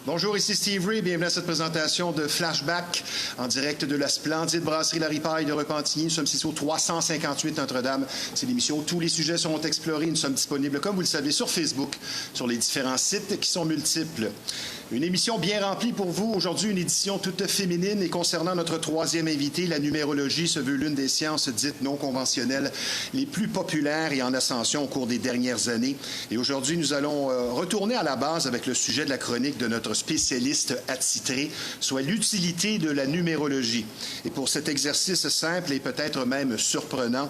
Bonjour, ici Steve Ray. Bienvenue à cette présentation de Flashback en direct de la splendide brasserie La Ripaille de Repentigny. Nous sommes ici au 358 Notre-Dame. C'est l'émission où tous les sujets seront explorés. Nous sommes disponibles, comme vous le savez, sur Facebook, sur les différents sites qui sont multiples. Une émission bien remplie pour vous. Aujourd'hui, une édition toute féminine et concernant notre troisième invité, la numérologie se veut l'une des sciences dites non conventionnelles les plus populaires et en ascension au cours des dernières années. Et aujourd'hui, nous allons retourner à la base avec le sujet de la chronique de notre spécialiste attitré, soit l'utilité de la numérologie. Et pour cet exercice simple et peut-être même surprenant,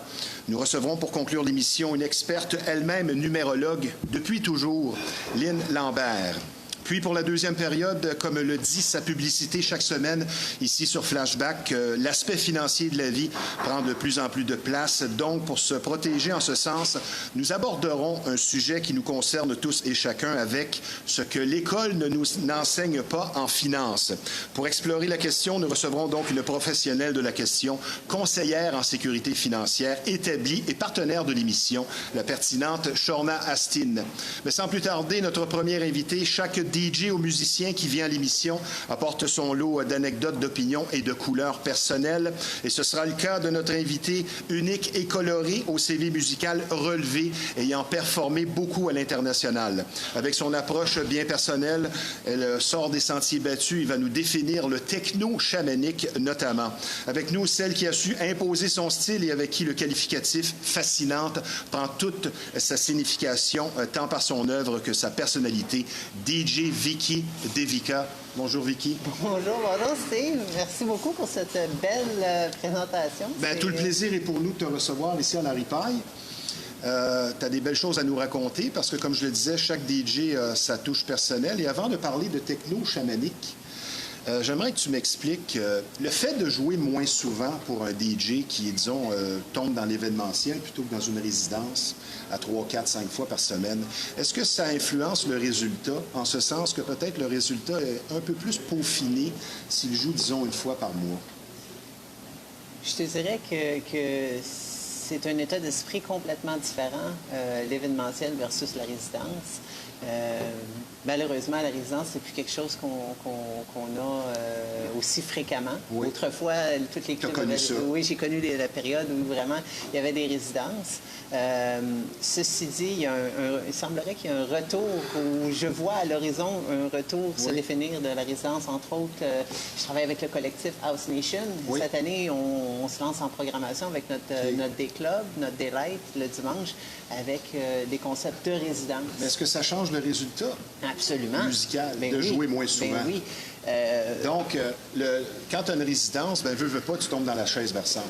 nous recevrons pour conclure l'émission une experte elle-même numérologue depuis toujours, Lynn Lambert. Puis, pour la deuxième période, comme le dit sa publicité chaque semaine, ici sur Flashback, l'aspect financier de la vie prend de plus en plus de place. Donc, pour se protéger en ce sens, nous aborderons un sujet qui nous concerne tous et chacun avec ce que l'école ne nous enseigne pas en finance. Pour explorer la question, nous recevrons donc une professionnelle de la question, conseillère en sécurité financière, établie et partenaire de l'émission, la pertinente Shorna Astin. Mais sans plus tarder, notre premier invité, chaque DJ ou musicien qui vient à l'émission apporte son lot d'anecdotes, d'opinions et de couleurs personnelles. Et ce sera le cas de notre invité unique et coloré au CV musical relevé, ayant performé beaucoup à l'international. Avec son approche bien personnelle, elle sort des sentiers battus et va nous définir le techno chamanique notamment. Avec nous, celle qui a su imposer son style et avec qui le qualificatif fascinante prend toute sa signification, tant par son œuvre que sa personnalité. DJ Vicky Devika. Bonjour, Vicky. Bonjour, Steve. Merci beaucoup pour cette belle présentation. Bien, tout le plaisir est pour nous de te recevoir ici à La Ripaille. Tu as des belles choses à nous raconter parce que, comme je le disais, chaque DJ a sa touche personnelle. Et avant de parler de techno chamanique, j'aimerais que tu m'expliques le fait de jouer moins souvent pour un DJ qui, disons, tombe dans l'événementiel plutôt que dans une résidence à 3, 4, 5 fois par semaine. Est-ce que ça influence le résultat, en ce sens que peut-être le résultat est un peu plus peaufiné s'il joue, disons, une fois par mois? Je te dirais que c'est un état d'esprit complètement différent, l'événementiel versus la résidence. Malheureusement, la résidence, c'est plus quelque chose qu'on a aussi fréquemment. Oui. Autrefois, toutes les clubs... Oui, j'ai connu la période où vraiment il y avait des résidences. Ceci dit, il semblerait qu'il y ait un retour, où je vois à l'horizon un retour se définir de la résidence. Entre autres, je travaille avec le collectif House Nation. Oui. Cette année, on se lance en programmation avec notre Day Club, notre Daylight, le dimanche, avec des concepts de résidence. Mais est-ce que ça change le résultat? Absolument. Musical, ben de oui. jouer moins souvent? Ben oui. Donc, quand tu as une résidence, ben veux pas, tu tombes dans la chaise versante.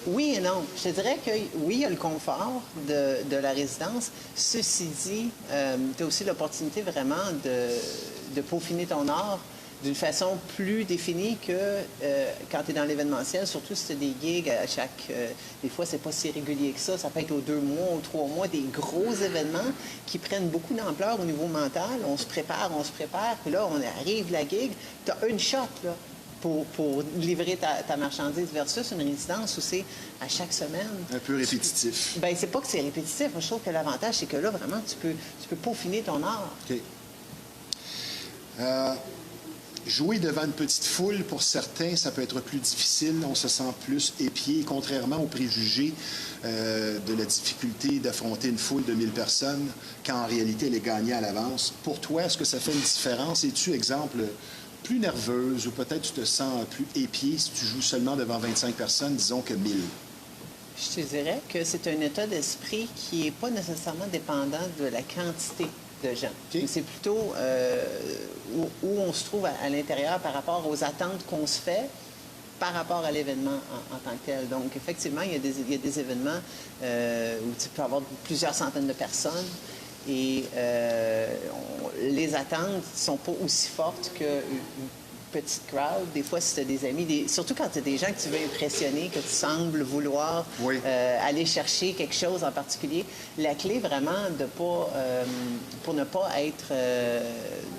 Oui et non. Je te dirais que oui, il y a le confort de la résidence. Ceci dit, tu as aussi l'opportunité vraiment de peaufiner ton art d'une façon plus définie que quand tu es dans l'événementiel, surtout si tu as des gigs à chaque... des fois, c'est pas si régulier que ça. Ça peut être aux 2 mois, aux 3 mois, des gros événements qui prennent beaucoup d'ampleur au niveau mental. On se prépare, puis là, on arrive la gig. Tu as une shot, là, pour livrer ta marchandise versus une résidence où c'est à chaque semaine. Un peu répétitif. Bien, c'est pas que c'est répétitif. Moi, je trouve que l'avantage, c'est que là, vraiment, tu peux peaufiner ton art. OK. Jouer devant une petite foule, pour certains, ça peut être plus difficile. On se sent plus épié, contrairement aux préjugés de la difficulté d'affronter une foule de 1000 personnes, quand en réalité, elle est gagnée à l'avance. Pour toi, est-ce que ça fait une différence? Es-tu, exemple, plus nerveuse ou peut-être tu te sens plus épié si tu joues seulement devant 25 personnes, disons que 1000? Je te dirais que c'est un état d'esprit qui n'est pas nécessairement dépendant de la quantité de gens. Okay. C'est plutôt où on se trouve à l'intérieur par rapport aux attentes qu'on se fait par rapport à l'événement en tant que tel. Donc, effectivement, il y a des événements où tu peux avoir plusieurs centaines de personnes et les attentes ne sont pas aussi fortes qu'une petite crowd. Des fois, si tu as des amis, surtout quand tu as des gens que tu veux impressionner, que tu sembles vouloir aller chercher quelque chose en particulier, la clé vraiment pour ne pas être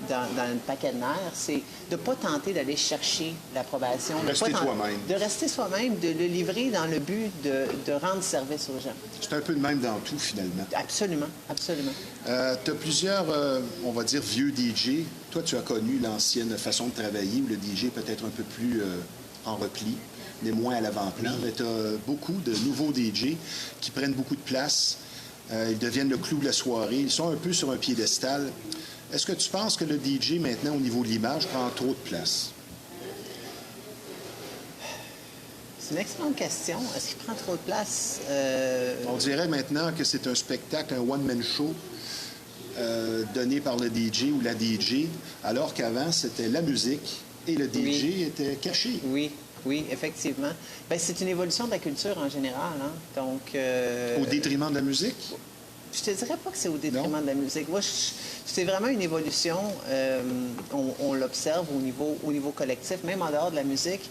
dans le paquet de nerfs, c'est de ne pas tenter d'aller chercher l'approbation. Rester toi-même. De rester soi-même, de le livrer dans le but de rendre service aux gens. C'est un peu de même dans tout, finalement. Absolument, absolument. Tu as plusieurs, on va dire, vieux DJ. Toi, tu as connu l'ancienne façon de travailler où le DJ peut être un peu plus en repli, mais moins à l'avant-plan. Mais tu as beaucoup de nouveaux DJ qui prennent beaucoup de place. Ils deviennent le clou de la soirée. Ils sont un peu sur un piédestal. Est-ce que tu penses que le DJ, maintenant, au niveau de l'image, prend trop de place? C'est une excellente question. Est-ce qu'il prend trop de place? On dirait maintenant que c'est un spectacle, un one-man show donné par le DJ ou la DJ, alors qu'avant, c'était la musique et le DJ était caché. Oui, oui, effectivement. Bien, c'est une évolution de la culture en général. Hein? Donc, Au détriment de la musique? je te dirais pas que c'est au détriment de la musique. Moi, c'est vraiment une évolution. On l'observe au niveau collectif, même en dehors de la musique.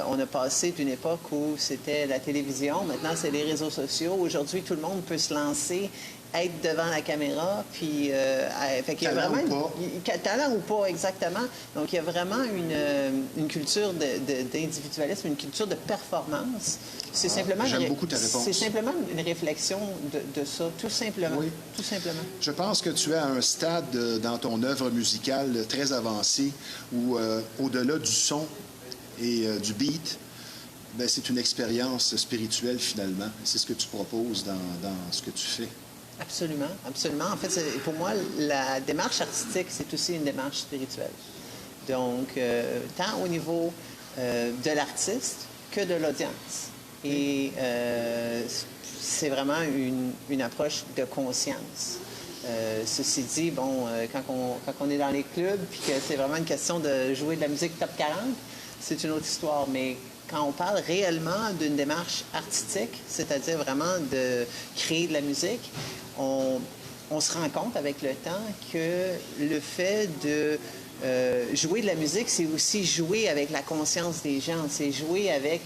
On a passé d'une époque où c'était la télévision. Maintenant, c'est les réseaux sociaux. Aujourd'hui, tout le monde peut se lancer, être devant la caméra, puis fait qu'il y a Talent vraiment ou talent ou pas, exactement. Donc il y a vraiment une culture d'individualisme, une culture de performance. C'est simplement j'aime beaucoup ta réponse. C'est simplement une réflexion de ça, tout simplement. Oui. Tout simplement. Je pense que tu es à un stade dans ton œuvre musicale très avancé où, au-delà du son et du beat, ben, c'est une expérience spirituelle finalement. C'est ce que tu proposes dans ce que tu fais. Absolument, absolument. En fait, pour moi, la démarche artistique, c'est aussi une démarche spirituelle. Donc, tant au niveau de l'artiste que de l'audience. Et c'est vraiment une approche de conscience. Ceci dit, bon, quand on est dans les clubs, puis que c'est vraiment une question de jouer de la musique top 40, c'est une autre histoire. Mais quand on parle réellement d'une démarche artistique, c'est-à-dire vraiment de créer de la musique, on se rend compte avec le temps que le fait de jouer de la musique, c'est aussi jouer avec la conscience des gens, c'est jouer avec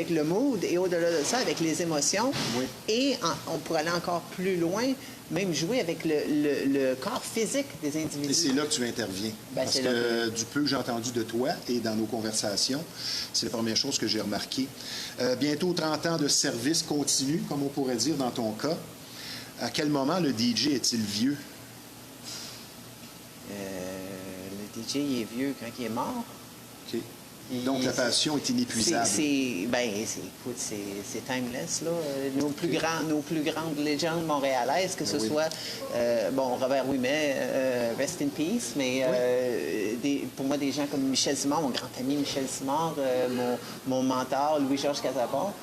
le mood et au-delà de ça, avec les émotions. Oui. Et on pourrait aller encore plus loin, même jouer avec le corps physique des individus. Et c'est là que tu interviens. Ben, parce que du peu que j'ai entendu de toi et dans nos conversations, c'est la première chose que j'ai remarqué. Bientôt 30 ans de service continu, comme on pourrait dire dans ton cas. À quel moment le DJ est-il vieux? Le DJ, il est vieux quand il est mort. OK. Donc, la passion est inépuisable. Écoute, c'est timeless, là. Nos plus grandes légendes montréalaises, que ce soit, Robert Ouimet, Rest in Peace, mais pour moi, des gens comme Michel Simard, mon grand ami Michel Simard, mon mentor, Louis-Georges Casabon,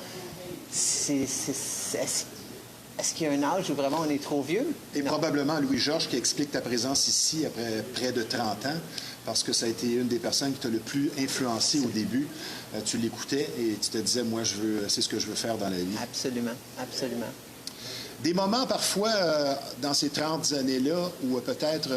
est-ce qu'il y a un âge où vraiment on est trop vieux? Et non. Probablement Louis-Georges qui explique ta présence ici après près de 30 ans, parce que ça a été une des personnes qui t'a le plus influencé au début. Tu l'écoutais et tu te disais, moi, c'est ce que je veux faire dans la vie. Absolument, absolument. Des moments parfois dans ces 30 années-là où peut-être,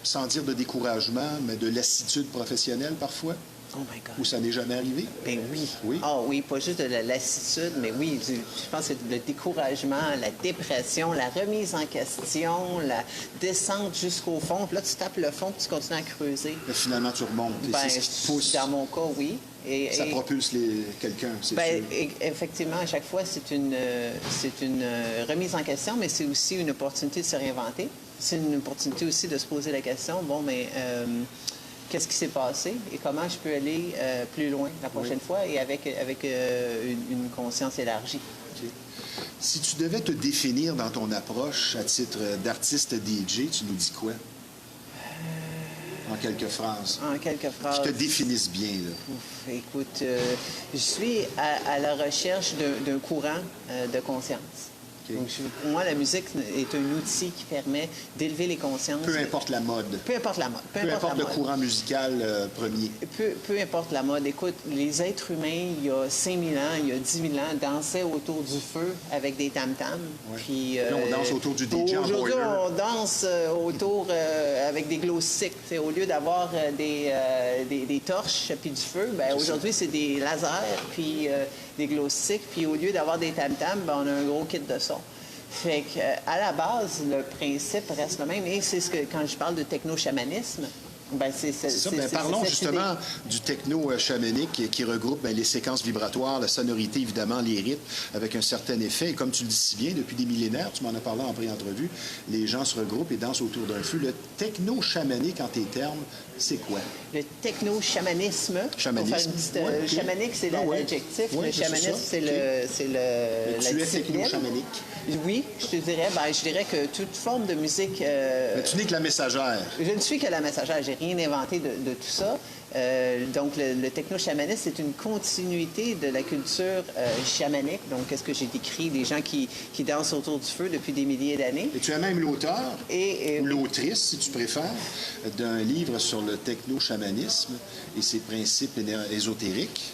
sans dire de découragement, mais de lassitude professionnelle parfois? Oh my God. Où ça n'est jamais arrivé? Ben oui. Oui? Ah oui, pas juste de la lassitude, mais oui, je pense que le découragement, la dépression, la remise en question, la descente jusqu'au fond. Puis là, tu tapes le fond puis tu continues à creuser. Mais finalement, tu remontes. Et c'est ce qui te pousse. Dans mon cas, oui. Ça propulse quelqu'un, c'est sûr. Effectivement, à chaque fois, c'est une remise en question, mais c'est aussi une opportunité de se réinventer. C'est une opportunité aussi de se poser la question, qu'est-ce qui s'est passé et comment je peux aller plus loin la prochaine fois et avec une conscience élargie. Okay. Si tu devais te définir dans ton approche à titre d'artiste DJ, tu nous dis quoi? En quelques phrases. En quelques phrases. Qui te définissent bien, là. Ouf, écoute, je suis à la recherche d'un courant de conscience. Okay. Donc, pour moi, la musique est un outil qui permet d'élever les consciences. Peu importe la mode. Peu importe la mode. Peu importe le courant musical premier. Peu importe la mode. Écoute, les êtres humains, il y a 5000 ans, il y a 10 000 ans, dansaient autour du feu avec des tam-tams. Ouais. Puis, là, on danse autour du DJ en aujourd'hui, boiler. on danse autour avec des glow sticks. Au lieu d'avoir des torches puis du feu, aujourd'hui, c'est des lasers puis des glow sticks. Puis au lieu d'avoir des tam-tams, on a un gros kit de son. Fait que, à la base, le principe reste le même. Et c'est ce que, quand je parle de techno-chamanisme, Ben, Parlons justement du techno chamanique qui regroupe les séquences vibratoires, la sonorité, évidemment, les rythmes, avec un certain effet. Et comme tu le dis si bien, depuis des millénaires, tu m'en as parlé en pré-entrevue, les gens se regroupent et dansent autour d'un feu. Le techno chamanique, en tes termes, c'est quoi? Le techno-chamanisme. Chamanisme. Chamanique, c'est l'adjectif. Oui, le chamanisme, c'est la tu es discipline. techno-chamanique. Oui, je dirais que toute forme de musique... Mais tu n'es que la messagère. Je ne suis que la messagère. J'ai rien inventé de tout ça. Donc, le techno-chamanisme, c'est une continuité de la culture chamanique. Donc, qu'est-ce que j'ai décrit? Des gens qui dansent autour du feu depuis des milliers d'années. Et tu es même l'auteur, ou l'autrice, si tu préfères, d'un livre sur le techno-chamanisme et ses principes ésotériques.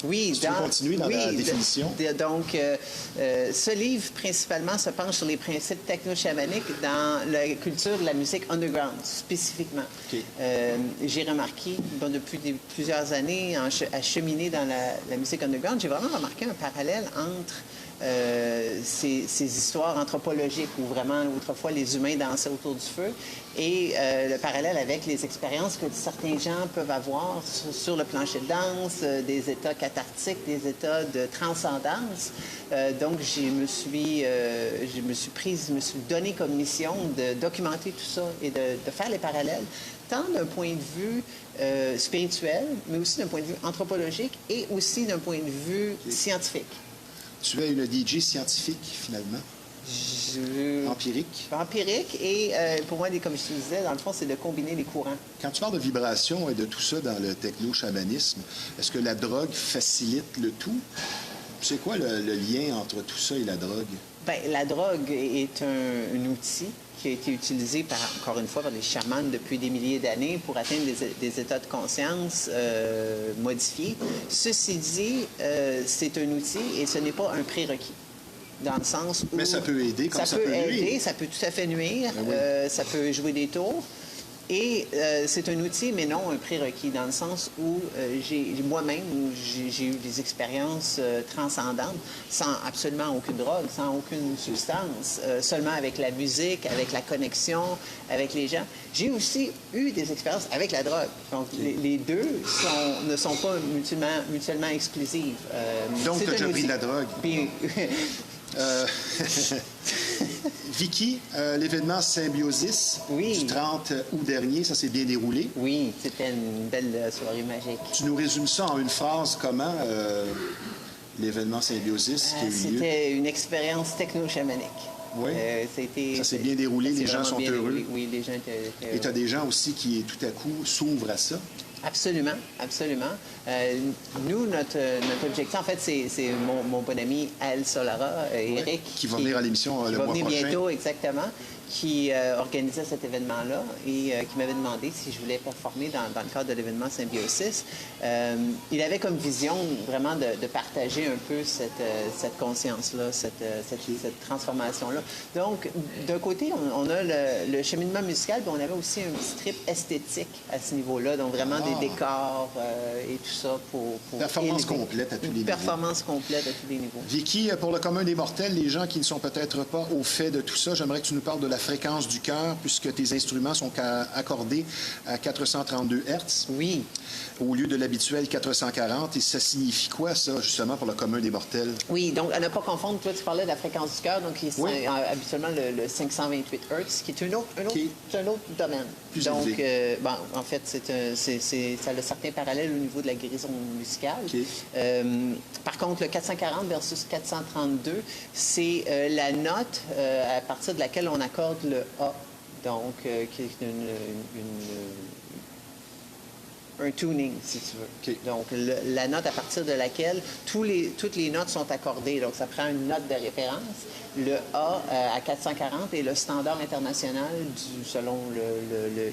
Oui, tu peux continuer dans la définition. Donc, ce livre, principalement, se penche sur les principes techno-chamaniques dans la culture de la musique underground, spécifiquement. Okay. J'ai remarqué, depuis plusieurs années, à cheminer dans la musique underground, j'ai vraiment remarqué un parallèle entre ces histoires anthropologiques où vraiment, autrefois, les humains dansaient autour du feu et le parallèle avec les expériences que certains gens peuvent avoir sur le plancher de danse, des états cathartiques, des états de transcendance. Donc, je me suis donné comme mission de documenter tout ça et de faire les parallèles, tant d'un point de vue spirituel, mais aussi d'un point de vue anthropologique et aussi d'un point de vue scientifique. Tu es une DJ scientifique, finalement? Empirique? Empirique. Et pour moi, comme je te disais, dans le fond, c'est de combiner les courants. Quand tu parles de vibration et de tout ça dans le techno-chamanisme, est-ce que la drogue facilite le tout? C'est quoi le lien entre tout ça et la drogue? Bien, la drogue est un outil qui a été utilisé, encore une fois, par les chamans depuis des milliers d'années pour atteindre des états de conscience modifiés. Ceci dit, c'est un outil et ce n'est pas un prérequis. Dans le sens où... Mais ça peut aider comme ça peut nuire. Ça peut tout à fait nuire. Ben oui. Ça peut jouer des tours. Et c'est un outil, mais non un prérequis, dans le sens où moi-même, j'ai eu des expériences transcendantes sans absolument aucune drogue, sans aucune substance, seulement avec la musique, avec la connexion, avec les gens. J'ai aussi eu des expériences avec la drogue. Donc, les deux ne sont pas mutuellement exclusives. Donc, tu as déjà pris de la drogue? Puis, Vicky, l'événement Symbiosis du 30 août dernier, ça s'est bien déroulé? Oui, c'était une belle soirée magique. Tu nous résumes ça en une phrase, comment, l'événement Symbiosis qui a eu lieu? C'était une expérience techno-chamanique. Oui. Ça s'est bien déroulé, les gens sont heureux. Oui, les gens étaient heureux. Et tu as des gens aussi qui, tout à coup, s'ouvrent à ça? Absolument, absolument. Nous, notre objectif, en fait, c'est mon bon ami Al Solara, Eric. Qui va venir à l'émission le mois prochain. Qui va venir bientôt, exactement, qui organisait cet événement-là et qui m'avait demandé si je voulais performer dans le cadre de l'événement Symbiosis. Il avait comme vision vraiment de partager un peu cette conscience-là, cette transformation-là. Donc, d'un côté, on a le cheminement musical, puis on avait aussi un petit trip esthétique à ce niveau-là, donc vraiment des décors et tout ça pour performance complète à tous les niveaux. Performance complète à tous les niveaux. Vicky, pour le commun des mortels, les gens qui ne sont peut-être pas au fait de tout ça, j'aimerais que tu nous parles de la fréquence du cœur, puisque tes instruments sont accordés à 432 Hz. Oui. Au lieu de l'habituel 440. Et ça signifie quoi, ça, justement, pour le commun des mortels? Oui, donc à ne pas confondre, toi, tu parlais de la fréquence du cœur, donc c'est habituellement le 528 Hz, qui est un autre domaine. Plus donc, en fait, ça a certains parallèles au niveau de la guérison musicale. Okay. Par contre, le 440 versus 432, c'est la note à partir de laquelle on accorde le A, donc qui est un tuning, si tu veux. Okay. Donc, la note à partir de laquelle toutes les notes sont accordées. Donc, ça prend une note de référence. Le A à 440 est le standard international selon le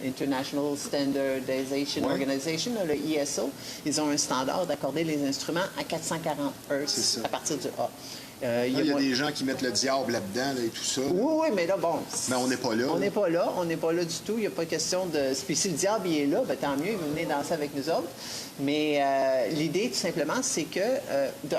International Standardization Organization, le ISO. Ils ont un standard d'accorder les instruments à 440 Hz à partir du A. Il y a des gens qui mettent le diable là-dedans et tout ça. Oui, mais là, bon... Mais on n'est pas là. On n'est pas là. On n'est pas là du tout. Il n'y a pas question de... Puis si le diable il est là, bien, tant mieux, il va venir danser avec nous autres. Mais l'idée, tout simplement, c'est que,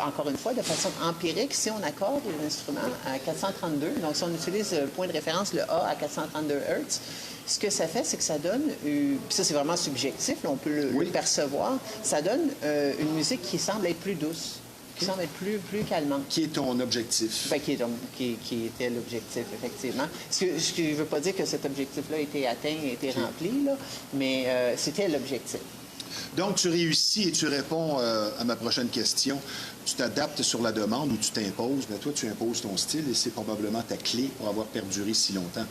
encore une fois, de façon empirique, si on accorde les instruments à 432, donc si on utilise le point de référence, le A à 432 Hz, ce que ça fait, c'est que ça donne, puis ça c'est vraiment subjectif, là, on peut le percevoir, ça donne une musique qui semble être plus douce, qui semble être plus calmante. Qui est ton objectif? Bien, qui était l'objectif, effectivement. Ce que je ne veux pas dire que cet objectif-là a été atteint, a été rempli, là, mais c'était l'objectif. Donc, tu réussis et tu réponds à ma prochaine question. Tu t'adaptes sur la demande ou tu t'imposes, mais toi, tu imposes ton style et c'est probablement ta clé pour avoir perduré si longtemps.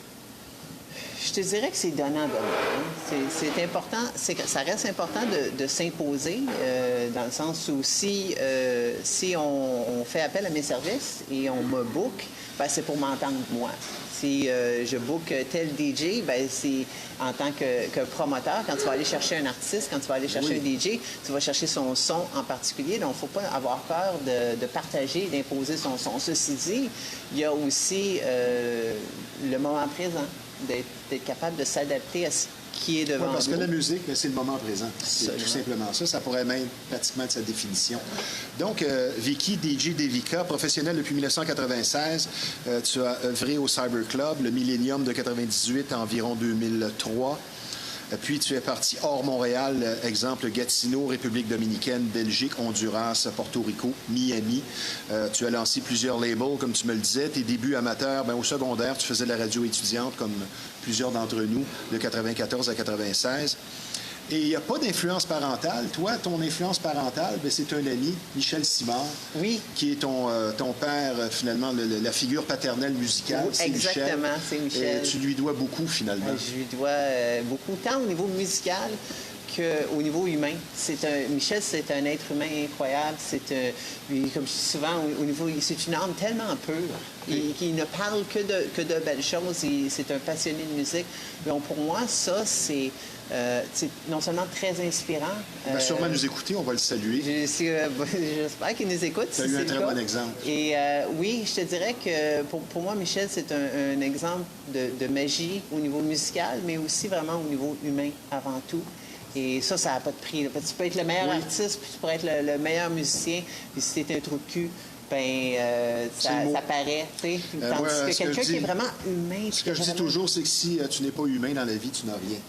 Je te dirais que c'est donnant-donnant. C'est important, ça reste important de s'imposer, dans le sens où si on fait appel à mes services et on me book, ben, c'est pour m'entendre moi. Si je book tel DJ, ben, c'est en tant que promoteur, quand tu vas aller chercher un artiste, quand tu vas aller chercher un DJ, tu vas chercher son son en particulier. Donc, il ne faut pas avoir peur de partager, d'imposer son son. Ceci dit, il y a aussi le moment présent, d'être capable de s'adapter à ce qui est devant nous. Parce que la musique, c'est le moment présent. C'est tout simplement ça. Ça pourrait même pratiquement être sa définition. Donc, Vicky, DJ Devika, professionnelle depuis 1996. Tu as œuvré au Cyber Club, le Millennium de 98 à environ 2003. Puis tu es parti hors Montréal, exemple Gatineau, République dominicaine, Belgique, Honduras, Porto Rico, Miami. Tu as lancé plusieurs labels, comme tu me le disais. Tes débuts amateurs, bien, au secondaire, tu faisais de la radio étudiante, comme plusieurs d'entre nous, de 94 à 96. Et il n'y a pas d'influence parentale. Toi, ton influence parentale, bien, c'est un ami, Michel Simard, qui est ton père, finalement, la figure paternelle musicale. Oui, exactement, c'est Michel. Et tu lui dois beaucoup, finalement. Je lui dois beaucoup, tant au niveau musical qu'au niveau humain. Michel, c'est un être humain incroyable. Comme je dis souvent, c'est une âme tellement pure. Qui ne parle que de belles choses. C'est un passionné de musique. Donc, pour moi, ça, c'est non seulement très inspirant. Il va sûrement nous écouter, on va le saluer. J'espère qu'il nous écoute. Tu as eu un très bon exemple. Et oui, je te dirais que pour moi, Michel, c'est un exemple de magie au niveau musical, mais aussi vraiment au niveau humain avant tout. Et ça n'a pas de prix. Là. Tu peux être le meilleur artiste, puis tu pourrais être le meilleur musicien, puis si tu es un trou de cul, ça paraît. Tandis que quelqu'un qui est vraiment humain... Ce que je dis toujours, c'est que si tu n'es pas humain dans la vie, tu n'as rien.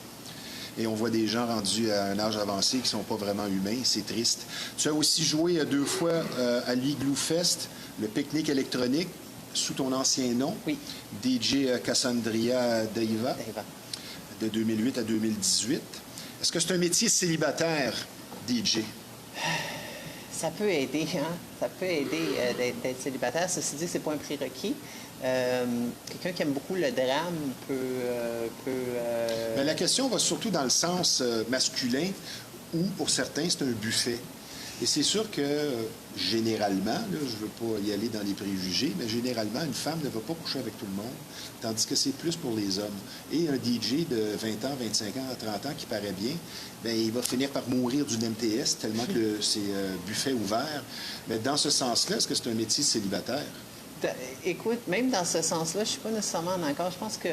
Et on voit des gens rendus à un âge avancé qui ne sont pas vraiment humains. C'est triste. Tu as aussi joué 2 fois à l'Igloo Fest, le pique-nique électronique, sous ton ancien nom, DJ Cassandria Deiva, de 2008 à 2018. Est-ce que c'est un métier célibataire, DJ? Ça peut aider, hein? Ça peut aider d'être célibataire. Ceci dit, c'est pas un prérequis. Quelqu'un qui aime beaucoup le drame peut Mais la question va surtout dans le sens masculin, où pour certains, c'est un buffet. Et c'est sûr que, généralement, là, je ne veux pas y aller dans les préjugés, mais généralement, une femme ne va pas coucher avec tout le monde, tandis que c'est plus pour les hommes. Et un DJ de 20 ans, 25 ans, 30 ans qui paraît bien, bien, il va finir par mourir d'une MTS tellement que c'est buffet ouvert. Mais dans ce sens-là, est-ce que c'est un métier célibataire? Écoute, même dans ce sens-là, je ne suis pas nécessairement d'accord. Je pense que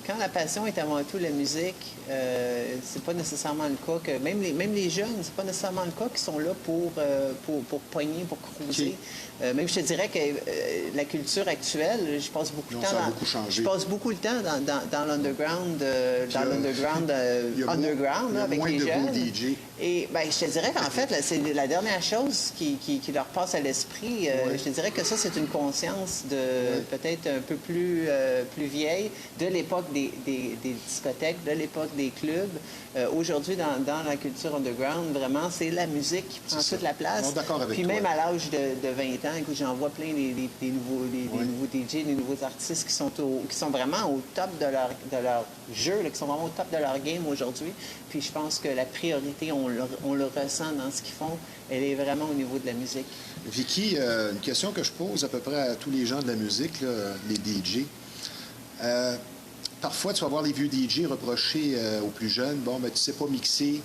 quand la passion est avant tout la musique, c'est pas nécessairement le cas que... Même les jeunes, c'est pas nécessairement le cas qui sont là pour pogner, pour cruiser. Même je te dirais que la culture actuelle, je passe beaucoup de temps... Ça a beaucoup changé. Je passe beaucoup de temps dans l'underground, avec les jeunes. DJ. Et ben, je te dirais qu'en fait, là, c'est la dernière chose qui leur passe à l'esprit. Je te dirais que ça, c'est une conscience peut-être un peu plus vieille de l'époque des discothèques, de l'époque des clubs. Aujourd'hui, dans la culture underground, vraiment, c'est la musique qui prend toute la place. D'accord avec Puis toi. même à l'âge de 20 ans, écoute, j'en vois plein des nouveaux DJ, des nouveaux artistes qui sont vraiment au top de leur jeu, là, qui sont vraiment au top de leur game aujourd'hui. Puis je pense que la priorité, on le ressent dans ce qu'ils font, elle est vraiment au niveau de la musique. Vicky, une question que je pose à peu près à tous les gens de la musique, là, les DJ. Parfois, tu vas voir les vieux DJ reprocher aux plus jeunes, bon, ben, tu sais pas mixer.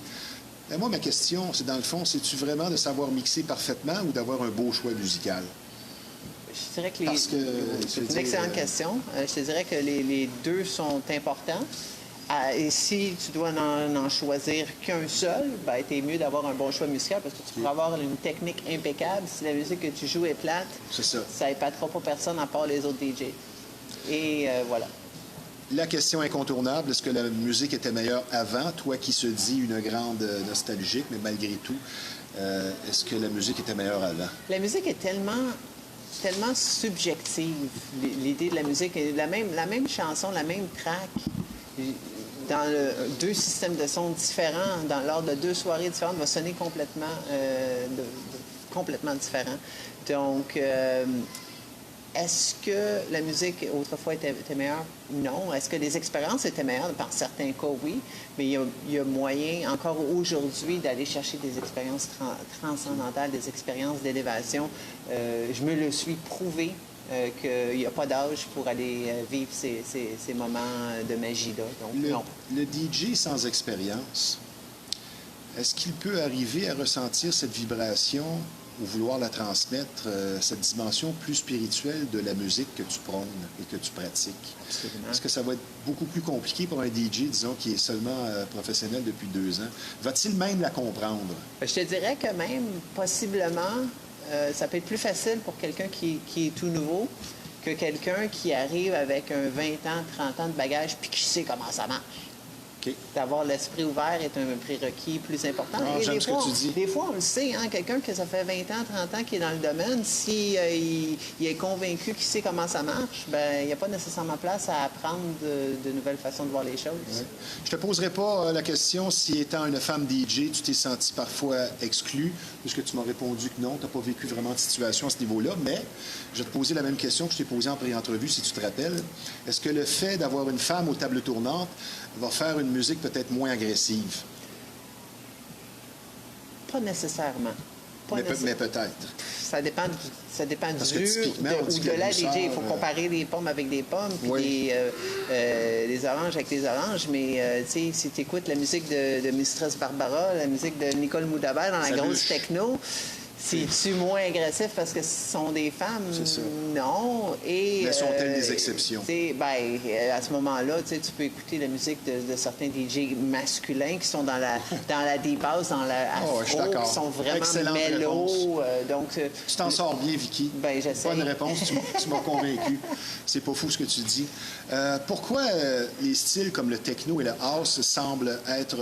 Et moi, ma question, c'est dans le fond, c'est-tu vraiment de savoir mixer parfaitement ou d'avoir un beau choix musical? Je dirais que c'est une excellente question. Je te dirais que les deux sont importants. Et si tu dois n'en choisir qu'un seul, ben, t'es mieux d'avoir un bon choix musical parce que tu pourras avoir une technique impeccable. Si la musique que tu joues est plate, ça n'épatera pas personne à part les autres DJ. Et voilà. La question incontournable, est-ce que la musique était meilleure avant? Toi qui se dis une grande nostalgique, mais malgré tout, est-ce que la musique était meilleure avant? La musique est tellement subjective. L'idée de la musique, la même chanson, la même track, dans deux systèmes de sons différents, lors de deux soirées différentes, va sonner complètement différent. Donc, est-ce que la musique autrefois était meilleure? Non. Est-ce que les expériences étaient meilleures? Par certains cas, oui. Mais il y a moyen, encore aujourd'hui, d'aller chercher des expériences transcendantales, des expériences d'élévation. Je me le suis prouvé qu'il n'y a pas d'âge pour aller vivre ces moments de magie-là. Donc, non. Le DJ sans expérience, est-ce qu'il peut arriver à ressentir cette vibration ou vouloir la transmettre, cette dimension plus spirituelle de la musique que tu prônes et que tu pratiques? Absolument. Est-ce que ça va être beaucoup plus compliqué pour un DJ, disons, qui est seulement professionnel depuis 2 ans? Va-t-il même la comprendre? Je te dirais que même, possiblement, ça peut être plus facile pour quelqu'un qui est tout nouveau que quelqu'un qui arrive avec un 20 ans, 30 ans de bagage puis qui sait comment ça marche. Okay. D'avoir l'esprit ouvert est un prérequis plus important. Ah, et j'aime ce que tu dis. Des fois, on le sait, hein, quelqu'un que ça fait 20 ans, 30 ans qui est dans le domaine, si il est convaincu qu'il sait comment ça marche, ben il n'y a pas nécessairement place à apprendre de nouvelles façons de voir les choses. Ouais. Je te poserai pas la question si, étant une femme DJ, tu t'es sentie parfois exclue, puisque tu m'as répondu que non, tu n'as pas vécu vraiment de situation à ce niveau-là, mais je vais te poser la même question que je t'ai posée en pré-entrevue, si tu te rappelles. Est-ce que le fait d'avoir une femme aux tables tournantes va faire une musique peut-être moins agressive? Pas nécessairement. Mais peut-être. Ça dépend Parce que du typiquement, on dit que au-delà la des douceur, DJ. Il faut comparer des pommes avec des pommes, puis oui. des oranges avec des oranges. Mais tu sais, si tu écoutes la musique de Mistress Barbara, la musique de Nicole Moudaber dans la grosse techno, c'est-tu moins agressif parce que ce sont des femmes? C'est ça. Non. Mais sont-elles des exceptions? À ce moment-là, tu peux écouter la musique de certains DJ masculins qui sont dans la deep house, dans la afro, qui sont vraiment mélos. Tu t'en sors bien, Vicky. Ben, j'essaie. Bonne réponse, tu m'as convaincu. C'est pas fou ce que tu dis. Pourquoi les styles comme le techno et le house semblent être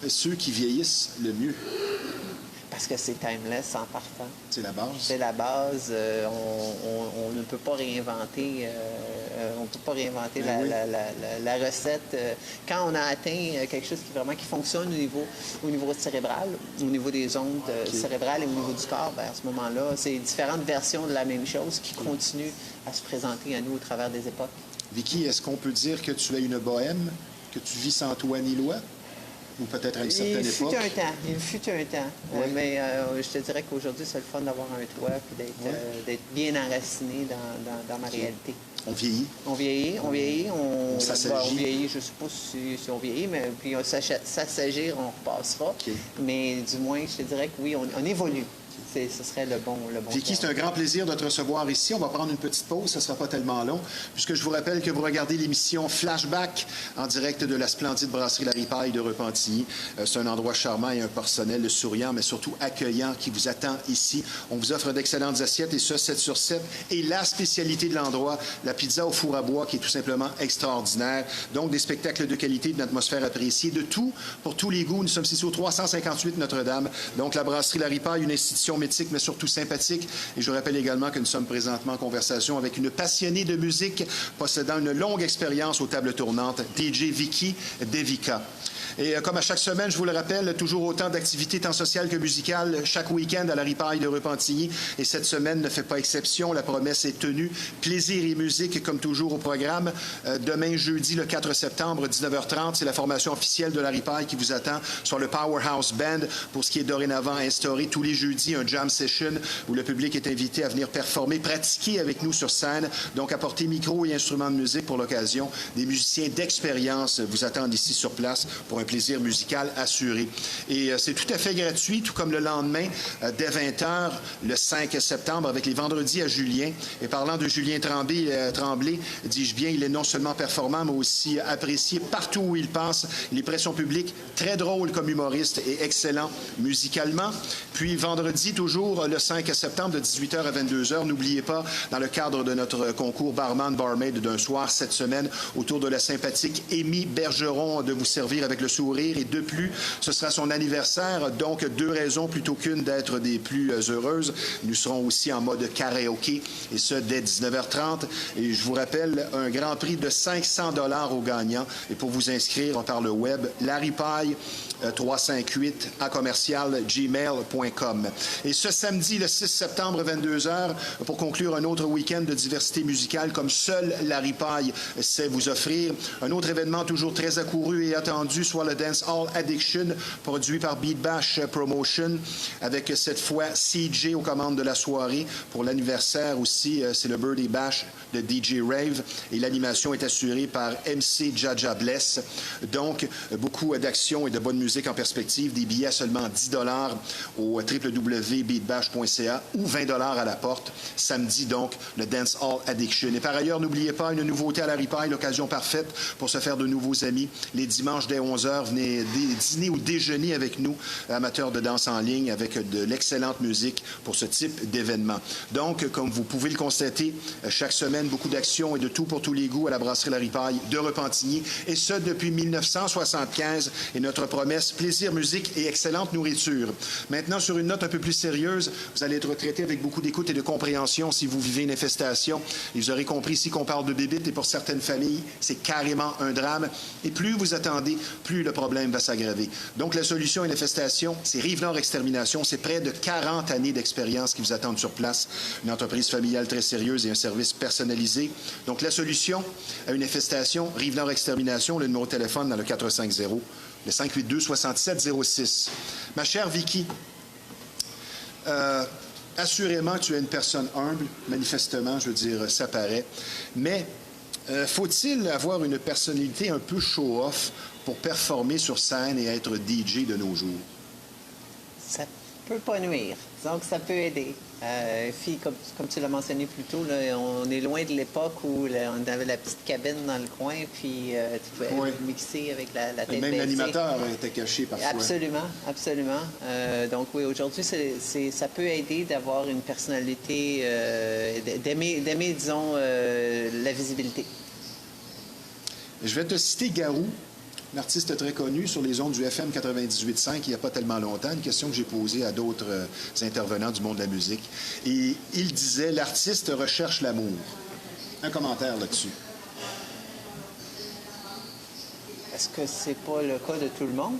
ceux qui vieillissent le mieux? Parce que c'est timeless en partant. C'est la base. C'est la base. On ne peut pas réinventer. La recette. Quand on a atteint quelque chose qui fonctionne au niveau cérébral, au niveau des ondes cérébrales et au niveau du corps, ben, à ce moment-là, c'est différentes versions de la même chose qui continuent à se présenter à nous au travers des époques. Vicky, est-ce qu'on peut dire que tu es une bohème, que tu vis sans toi ni loi? Ou peut-être à une certaine époque? Il fut un temps. Oui. Mais je te dirais qu'aujourd'hui, c'est le fun d'avoir un toit et d'être bien enraciné dans ma réalité. On vieillit. On vieillit. On s'assagit. On vieillit, je ne sais pas si on vieillit, mais puis s'assagir, on repassera. Okay. Mais du moins, je te dirais que oui, on évolue. Ce serait le bon Vicky, c'est un grand plaisir de te recevoir ici. On va prendre une petite pause, ça ne sera pas tellement long, puisque je vous rappelle que vous regardez l'émission Flashback en direct de la splendide brasserie La Ripaille de Repentigny. C'est un endroit charmant et un personnel souriant, mais surtout accueillant qui vous attend ici. On vous offre d'excellentes assiettes, et ce, 7 sur 7. Et la spécialité de l'endroit, la pizza au four à bois, qui est tout simplement extraordinaire. Donc, des spectacles de qualité, d'une atmosphère appréciée, de tout, pour tous les goûts. Nous sommes ici au 358 Notre-Dame. Donc, la brasserie La Ripaille, une institution métique, mais surtout sympathique. Et je vous rappelle également que nous sommes présentement en conversation avec une passionnée de musique possédant une longue expérience aux tables tournantes, DJ Vicky Devica. Et comme à chaque semaine, je vous le rappelle, toujours autant d'activités tant sociales que musicales chaque week-end à la Ripaille de Repentigny. Et cette semaine ne fait pas exception. La promesse est tenue. Plaisir et musique, comme toujours, au programme. Demain, jeudi, le 4 septembre, 19h30, c'est la formation officielle de la Ripaille qui vous attend sur le Powerhouse Band pour ce qui est dorénavant instauré tous les jeudis, un jam session où le public est invité à venir performer, pratiquer avec nous sur scène. Donc, apporter micro et instruments de musique pour l'occasion. Des musiciens d'expérience vous attendent ici sur place pour un plaisir musical assuré. Et c'est tout à fait gratuit, tout comme le lendemain, dès 20h, le 5 septembre, avec les vendredis à Julien. Et parlant de Julien Tremblay, dis-je bien, il est non seulement performant, mais aussi apprécié partout où il passe. Il est pression publique, très drôle comme humoriste et excellent musicalement. Puis vendredi, toujours le 5 septembre de 18h à 22h. N'oubliez pas, dans le cadre de notre concours Barman-Barmaid d'un soir cette semaine, autour de la sympathique Amy Bergeron, de vous servir avec le sourire. Et de plus, ce sera son anniversaire, donc 2 raisons plutôt qu'une d'être des plus heureuses. Nous serons aussi en mode karaoké, et ce, dès 19h30. Et je vous rappelle, un grand prix de 500 $ aux gagnants. Et pour vous inscrire par le web, Larry Pie 358 à commercial gmail.com. Et ce samedi, le 6 septembre, 22h, pour conclure un autre week-end de diversité musicale comme seul Larry Pie sait vous offrir. Un autre événement toujours très accouru et attendu, soit le Dance Hall Addiction, produit par Beat Bash Promotion, avec cette fois CJ aux commandes de la soirée. Pour l'anniversaire aussi, c'est le Birdie Bash de DJ Rave, et l'animation est assurée par MC Jaja Bless. Donc, beaucoup d'actions et de bonne musique en perspective. Des billets à seulement 10 $ au www.beatbash.ca ou 20 $ à la porte. Samedi, donc, le Dance Hall Addiction. Et par ailleurs, n'oubliez pas, une nouveauté à Larry Pie, l'occasion parfaite pour se faire de nouveaux amis. Les dimanches dès 11h, venez dîner ou déjeuner avec nous, amateurs de danse en ligne, avec de l'excellente musique pour ce type d'événement. Donc, comme vous pouvez le constater, chaque semaine, beaucoup d'actions et de tout pour tous les goûts à la brasserie Larry Pie de Repentigny. Et ce, depuis 1975. Et notre promesse, plaisir, musique et excellente nourriture. Maintenant, sur une note un peu plus sérieuse, vous allez être traité avec beaucoup d'écoute et de compréhension si vous vivez une infestation. Et vous aurez compris ici qu'on parle de bébites, et pour certaines familles, c'est carrément un drame. Et plus vous attendez, plus le problème va s'aggraver. Donc, la solution à une infestation, c'est Rive-Nord Extermination. C'est près de 40 années d'expérience qui vous attendent sur place. Une entreprise familiale très sérieuse et un service personnalisé. Donc, la solution à une infestation, Rive-Nord Extermination, le numéro de téléphone dans le 450, le 582-6706. Ma chère Vicky, assurément, tu es une personne humble, manifestement, je veux dire, ça paraît. Mais faut-il avoir une personnalité un peu show-off pour performer sur scène et être DJ de nos jours? Ça peut pas nuire. Donc, ça peut aider. Comme tu l'as mentionné plus tôt, là, on est loin de l'époque où on avait la petite cabine dans le coin, puis tu pouvais mixer avec la tête baissée. Même l'animateur était caché parfois. Absolument, absolument. Donc oui, aujourd'hui, ça peut aider d'avoir une personnalité, d'aimer, disons, la visibilité. Je vais te citer Garou, un artiste très connu sur les ondes du FM 98.5 il n'y a pas tellement longtemps, une question que j'ai posée à d'autres intervenants du monde de la musique. Et il disait, l'artiste recherche l'amour. Un commentaire là-dessus. Est-ce que c'est pas le cas de tout le monde?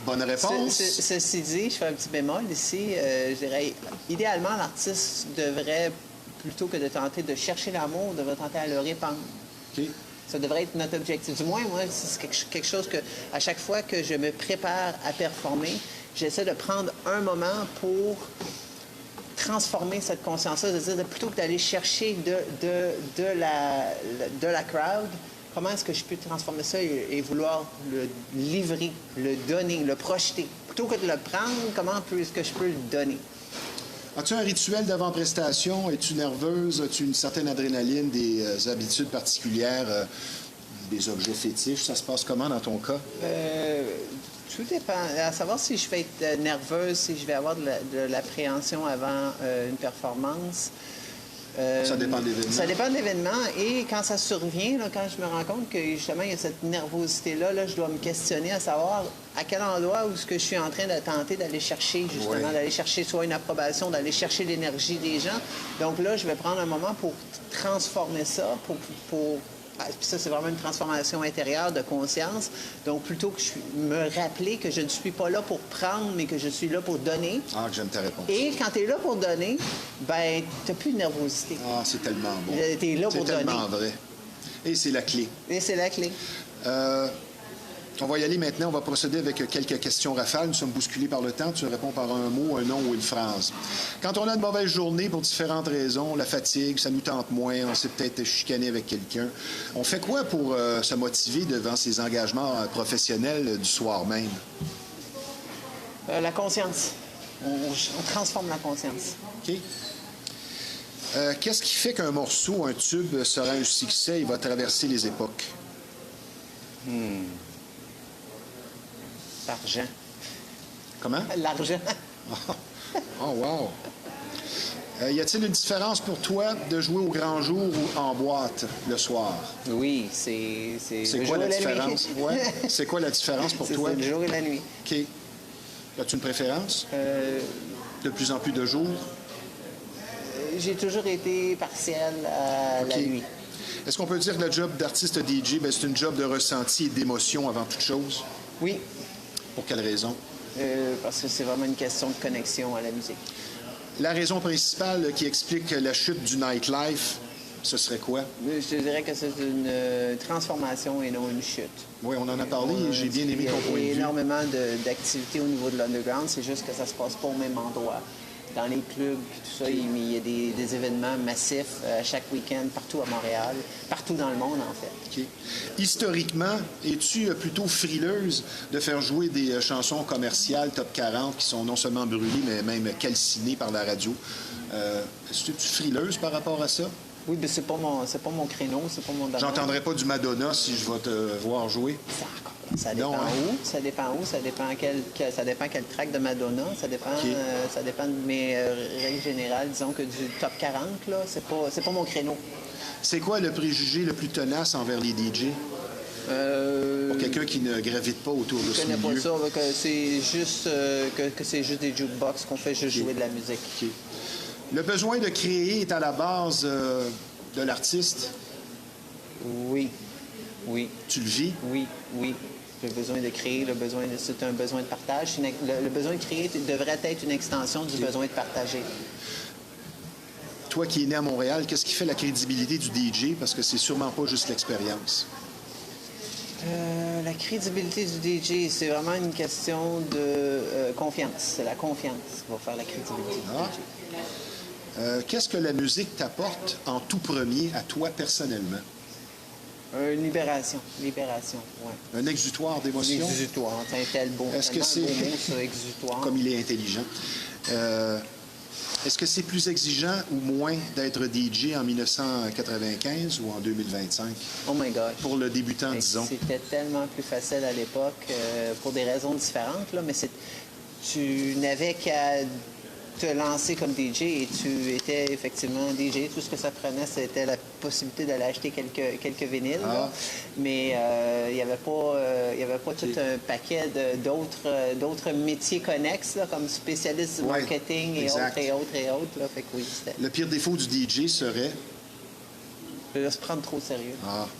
Bonne réponse. Ceci dit, je fais un petit bémol ici. Je dirais, idéalement, l'artiste devrait, plutôt que de tenter de chercher l'amour, devrait tenter à le répandre. OK. Ça devrait être notre objectif. Du moins, moi, c'est quelque chose que, à chaque fois que je me prépare à performer, j'essaie de prendre un moment pour transformer cette conscience-là, c'est-à-dire plutôt que d'aller chercher de la crowd, comment est-ce que je peux transformer ça et vouloir le livrer, le donner, le projeter. Plutôt que de le prendre, comment est-ce que je peux le donner? As-tu un rituel d'avant-prestation? Es-tu nerveuse? As-tu une certaine adrénaline, des habitudes particulières, des objets fétiches? Ça se passe comment dans ton cas? Tout dépend. À savoir si je vais être nerveuse, si je vais avoir de l'appréhension avant une performance. Ça dépend de l'événement. Ça dépend de l'événement. Et quand ça survient, là, quand je me rends compte que justement il y a cette nervosité-là, là, je dois me questionner à savoir à quel endroit où est-ce que je suis en train de tenter d'aller chercher, justement, d'aller chercher soit une approbation, d'aller chercher l'énergie des gens. Donc là, je vais prendre un moment pour transformer ça, puis ça, c'est vraiment une transformation intérieure de conscience. Donc, plutôt que me rappeler que je ne suis pas là pour prendre, mais que je suis là pour donner. Ah, j'aime ta réponse. Et quand tu es là pour donner, ben tu n'as plus de nervosité. Ah, c'est tellement bon. Tu es là pour donner. C'est tellement vrai. Et c'est la clé. Et c'est la clé. On va y aller maintenant. On va procéder avec quelques questions rafales. Nous sommes bousculés par le temps. Tu réponds par un mot, un nom ou une phrase. Quand on a une mauvaise journée pour différentes raisons, la fatigue, ça nous tente moins, on s'est peut-être chicané avec quelqu'un, on fait quoi pour se motiver devant ces engagements professionnels du soir même? La conscience. On transforme la conscience. OK. Qu'est-ce qui fait qu'un morceau, un tube, sera un succès et va traverser les époques? L'argent. Comment? L'argent. Oh, wow! Y a-t-il une différence pour toi de jouer au grand jour ou en boîte le soir? Oui, c'est C'est le quoi jour la et la nuit. différence? Ouais. C'est quoi la différence pour toi? C'est le jour et la nuit. OK. As-tu une préférence? De plus en plus de jours? J'ai toujours été partiel à la OK. nuit. Est-ce qu'on peut dire que le job d'artiste DJ, ben, c'est une job de ressenti et d'émotion avant toute chose? Oui, Pour quelle raison? parce que c'est vraiment une question de connexion à la musique. La raison principale qui explique la chute du nightlife, ce serait quoi? Je te dirais que c'est une transformation et non une chute. Oui, on en a parlé et j'ai bien aimé ton point de Il y a vue. énormément d'activités au niveau de l'underground, c'est juste que ça se passe pas au même endroit. Dans les clubs, tout ça, il y a des événements massifs chaque week-end, partout à Montréal, partout dans le monde, en fait. OK. Historiquement, es-tu plutôt frileuse de faire jouer des chansons commerciales top 40 qui sont non seulement brûlées, mais même calcinées par la radio? Est-ce que tu es frileuse par rapport à ça? Oui, mais c'est pas mon créneau, c'est pas mon domaine. J'entendrai pas du Madonna si je vais te voir jouer. Ça dépend Non, hein? où, ça dépend ça dépend quel track de Madonna, ça dépend, OK. ça dépend de mes règles générales. Disons que du top 40, là, c'est pas mon créneau. C'est quoi le préjugé le plus tenace envers les DJ? Pour quelqu'un qui ne gravite pas autour de Je ce connais pas milieu. ça, que c'est juste que c'est juste des jukebox qu'on fait juste jouer de la musique. OK. Le besoin de créer est à la base de l'artiste. Oui, oui, Tu le vis? oui, oui. Le besoin de créer, c'est un besoin de partage. Le besoin de créer devrait être une extension du besoin de partager. Toi qui es né à Montréal, qu'est-ce qui fait la crédibilité du DJ? Parce que c'est sûrement pas juste l'expérience. La crédibilité du DJ, c'est vraiment une question de confiance. C'est la confiance qui va faire la crédibilité du Ah. DJ. Qu'est-ce que la musique t'apporte en tout premier à toi personnellement? Une libération. Libération, oui. Un exutoire d'émotion? Exutoire, c'est un tel beau, Est-ce que tellement c'est- beau mot, ça, exutoire. Comme il est intelligent. Est-ce que c'est plus exigeant ou moins d'être DJ en 1995 ou en 2025? Oh my God. Pour le débutant, Ben, disons. C'était tellement plus facile à l'époque pour des raisons différentes, là, mais tu n'avais qu'à te lancer comme DJ et tu étais effectivement DJ. Tout ce que ça prenait, c'était la possibilité d'aller acheter quelques vinyles. Ah. là. Mais il n'y avait pas tout un paquet d'autres métiers connexes, là, comme spécialiste du Ouais, marketing et exact. autres. Là. Fait que oui, c'était Le pire défaut du DJ serait, de se prendre trop au sérieux.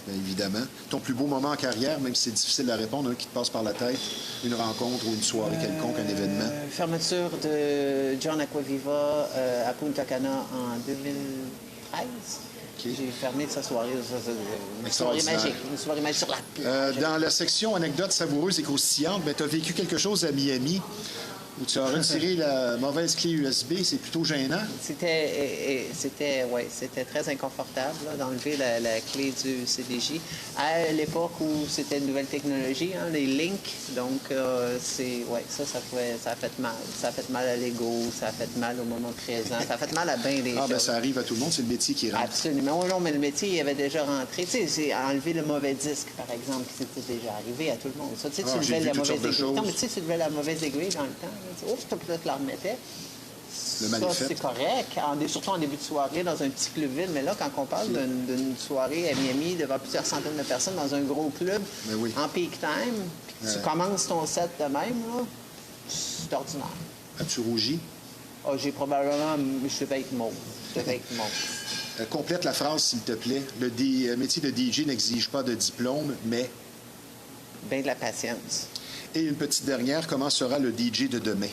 bien évidemment, ton plus beau moment en carrière, même si c'est difficile à répondre, qui te passe par la tête, une rencontre ou une soirée quelconque, un événement. Fermeture de John Aquaviva à Punta Cana en 2013. OK. J'ai fermé de sa soirée. Une soirée Extraordinaire. magique. Une soirée magique sur la plage. Dans la section anecdotes savoureuses et croustillantes, tu as vécu quelque chose à Miami où tu as retiré la mauvaise clé USB. C'est plutôt gênant. C'était très inconfortable là, d'enlever la clé du CDJ. À l'époque où c'était une nouvelle technologie, hein, les links, donc ça a fait mal. Ça a fait mal à l'ego, ça a fait mal au moment présent, ça a fait mal à bien des Ah, ben choses. ça arrive à tout le monde, c'est le métier qui rentre. Absolument. Oui, non, mais le métier, il avait déjà rentré. Tu sais, c'est enlever le mauvais disque, par exemple, qui c'était déjà arrivé à tout le monde. Ça, tu sais, Ah, tu j'ai levais vu la toutes sortes mauvaise de aiguille. Non, choses. mais tu sais, tu levais la mauvaise aiguille dans le temps. Là. Tu sais, oups, peut-être la remettais. Le mal Ça, est fait. c'est correct, surtout en début de soirée, dans un petit club vide. Mais là, quand on parle d'une soirée à Miami devant plusieurs centaines de personnes dans un gros club, Ben oui. en peak time, puis tu commences ton set de même, là, c'est ordinaire. As-tu rougi? Ah, j'ai probablement... Je devais être mauve. Complète la phrase, s'il te plaît. Le métier de DJ n'exige pas de diplôme, mais... Ben de la patience. Et une petite dernière, comment sera le DJ de demain?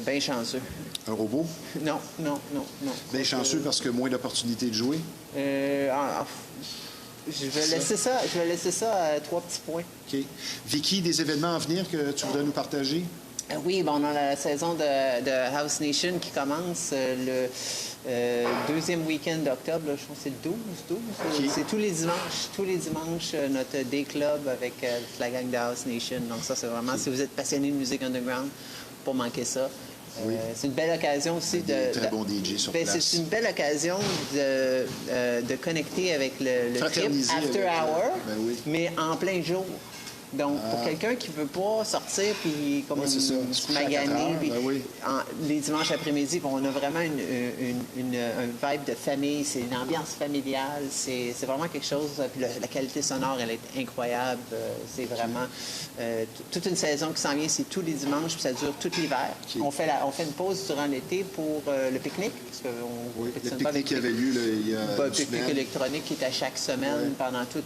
Ben chanceux. Un robot? Non. Bien chanceux parce que moins d'opportunités de jouer. Je vais laisser ça à 3 petits points. OK. Vicky, des événements à venir que tu voudrais nous partager? Oui, ben, on a la saison de House Nation qui commence le deuxième week-end d'octobre. Là, je pense que c'est le 12. OK. C'est tous les dimanches, notre day club avec la gang de House Nation. Donc ça, c'est vraiment, si vous êtes passionné de musique underground, pas manquer ça. Oui. C'est une belle occasion aussi Des très bons DJ sur Ben, place. c'est une belle occasion de connecter avec le trip Fraterniser After avec, Hour, ben oui. mais en plein jour. Donc, pour quelqu'un qui ne veut pas sortir puis comme c'est ça. se maganer, puis oui. les dimanches après-midi, on a vraiment un vibe de famille, c'est une ambiance familiale, c'est vraiment quelque chose. Puis la qualité sonore, elle est incroyable. C'est vraiment toute une saison qui s'en vient, c'est tous les dimanches, puis ça dure tout l'hiver. On fait une pause durant l'été pour le pique-nique, parce qu'on le pique-nique qui avait lieu là, il y a le pique-nique électronique qui est à chaque semaine pendant tout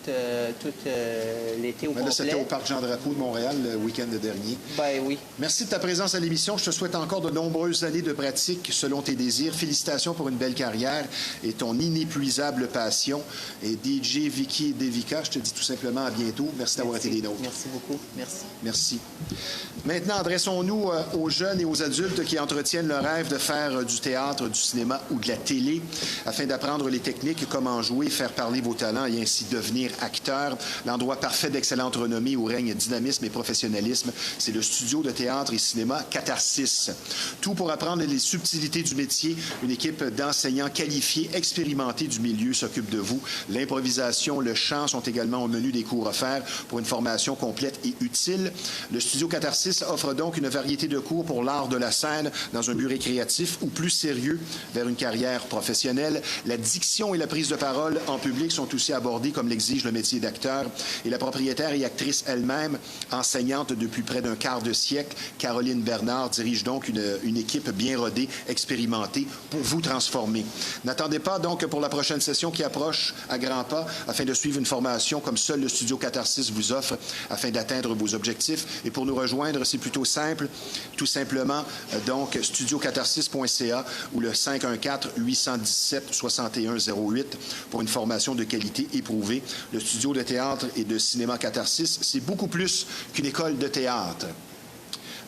l'été au complet. Là, c'était au Parc Jean-Drapeau de Montréal le week-end dernier. Ben oui. Merci de ta présence à l'émission. Je te souhaite encore de nombreuses années de pratique selon tes désirs. Félicitations pour une belle carrière et ton inépuisable passion. Et DJ Vicky Devika, je te dis tout simplement à bientôt. Merci d'avoir été des nôtres. Merci beaucoup. Merci. Merci. Maintenant, adressons-nous aux jeunes et aux adultes qui entretiennent le rêve de faire du théâtre, du cinéma ou de la télé afin d'apprendre les techniques, comment jouer, faire parler vos talents et ainsi devenir acteur. L'endroit parfait d'excellente renommée où règne dynamisme et professionnalisme, c'est le studio de théâtre et cinéma Catharsis. Tout pour apprendre les subtilités du métier. Une équipe d'enseignants qualifiés, expérimentés du milieu s'occupe de vous. L'improvisation, le chant sont également au menu des cours offerts pour une formation complète et utile. Le studio Catharsis offre donc une variété de cours pour l'art de la scène dans un but récréatif ou plus sérieux vers une carrière professionnelle. La diction et la prise de parole en public sont aussi abordées comme l'exige le métier d'acteur. Et la propriétaire et actrice elle-même, enseignante depuis près d'un quart de siècle, Caroline Bernard dirige donc une équipe bien rodée, expérimentée pour vous transformer. N'attendez pas donc pour la prochaine session qui approche à grands pas afin de suivre une formation comme seul le studio Catharsis vous offre afin d'atteindre vos objectifs. Et pour nous rejoindre, c'est plutôt simple. Tout simplement, donc, studiocatharsis.ca ou le 514-817-6108 pour une formation de qualité éprouvée. Le studio de théâtre et de cinéma Catharsis, c'est beaucoup plus qu'une école de théâtre.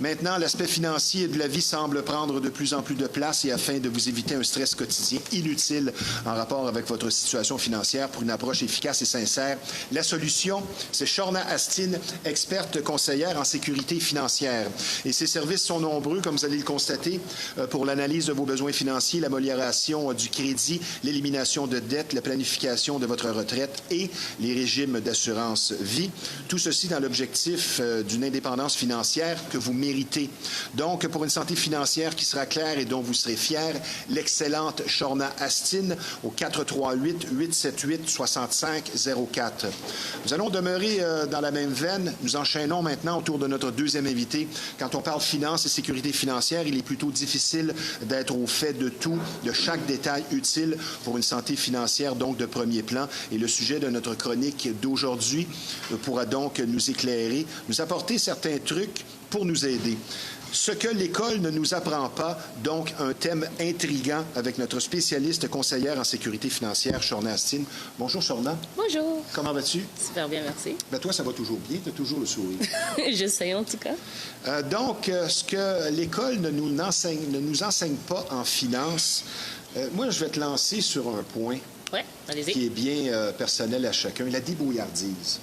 Maintenant, l'aspect financier de la vie semble prendre de plus en plus de place et afin de vous éviter un stress quotidien inutile en rapport avec votre situation financière pour une approche efficace et sincère, la solution, c'est Shorna Astin, experte conseillère en sécurité financière. Et ses services sont nombreux, comme vous allez le constater, pour l'analyse de vos besoins financiers, l'amélioration du crédit, l'élimination de dettes, la planification de votre retraite et les régimes d'assurance vie. Tout ceci dans l'objectif d'une indépendance financière que vous méritez. Donc, pour une santé financière qui sera claire et dont vous serez fiers, l'excellente Shorna Astin au 438-878-6504. Nous allons demeurer dans la même veine. Nous enchaînons maintenant autour de notre deuxième invité. Quand on parle finance et sécurité financière, il est plutôt difficile d'être au fait de tout, de chaque détail utile pour une santé financière, donc de premier plan. Et le sujet de notre chronique d'aujourd'hui pourra donc nous éclairer, nous apporter certains trucs pour nous aider. Ce que l'école ne nous apprend pas, donc un thème intriguant avec notre spécialiste conseillère en sécurité financière, Shorna Astin. Bonjour, Shorna. Bonjour. Comment vas-tu? Super bien, merci. Ben, toi, ça va toujours bien. Tu as toujours le sourire. J'essaie en tout cas. Donc, ce que l'école ne nous enseigne pas en finance, moi, je vais te lancer sur un point qui est bien personnel à chacun, la débrouillardise.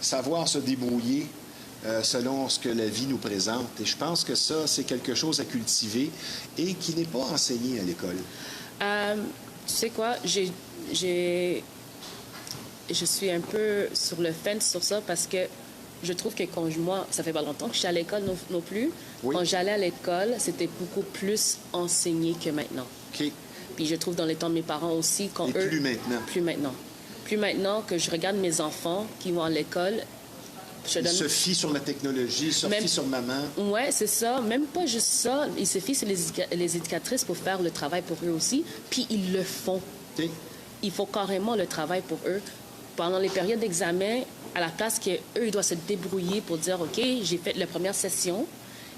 Savoir se débrouiller selon ce que la vie nous présente. Et je pense que ça, c'est quelque chose à cultiver et qui n'est pas enseigné à l'école. Tu sais quoi? Je suis un peu sur le fence sur ça parce que je trouve que moi, ça fait pas longtemps que je suis à l'école non plus. Oui. Quand j'allais à l'école, c'était beaucoup plus enseigné que maintenant. OK. Puis je trouve dans les temps de mes parents aussi, quand eux... plus maintenant. Plus maintenant. Plus maintenant que je regarde mes enfants qui vont à l'école... Ils se fient sur la technologie, se fient sur maman. Oui, c'est ça. Même pas juste ça. Ils se fient sur les éducatrices pour faire le travail pour eux aussi. Puis ils le font. Okay. Ils font carrément le travail pour eux. Pendant les périodes d'examen, à la place qu'eux, ils doivent se débrouiller pour dire, OK, j'ai fait la première session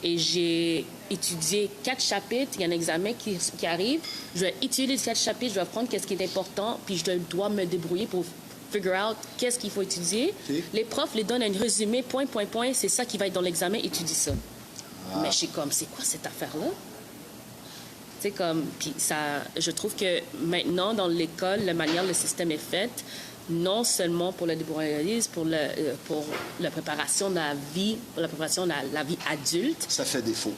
et j'ai étudié 4 chapitres. Il y a un examen qui arrive. Je vais étudier les 4 chapitres. Je vais apprendre qu'est-ce qui est important. Puis je dois me débrouiller pour figure out qu'est-ce qu'il faut étudier. Okay. Les profs les donnent un résumé, point, c'est ça qui va être dans l'examen, étudie ça. Ah. Mais je suis comme, c'est quoi cette affaire-là? Tu sais, comme, puis ça, je trouve que maintenant, dans l'école, la manière le système est fait, non seulement pour le débourradier, pour la préparation de la vie, pour la préparation de la vie adulte. Ça fait défaut.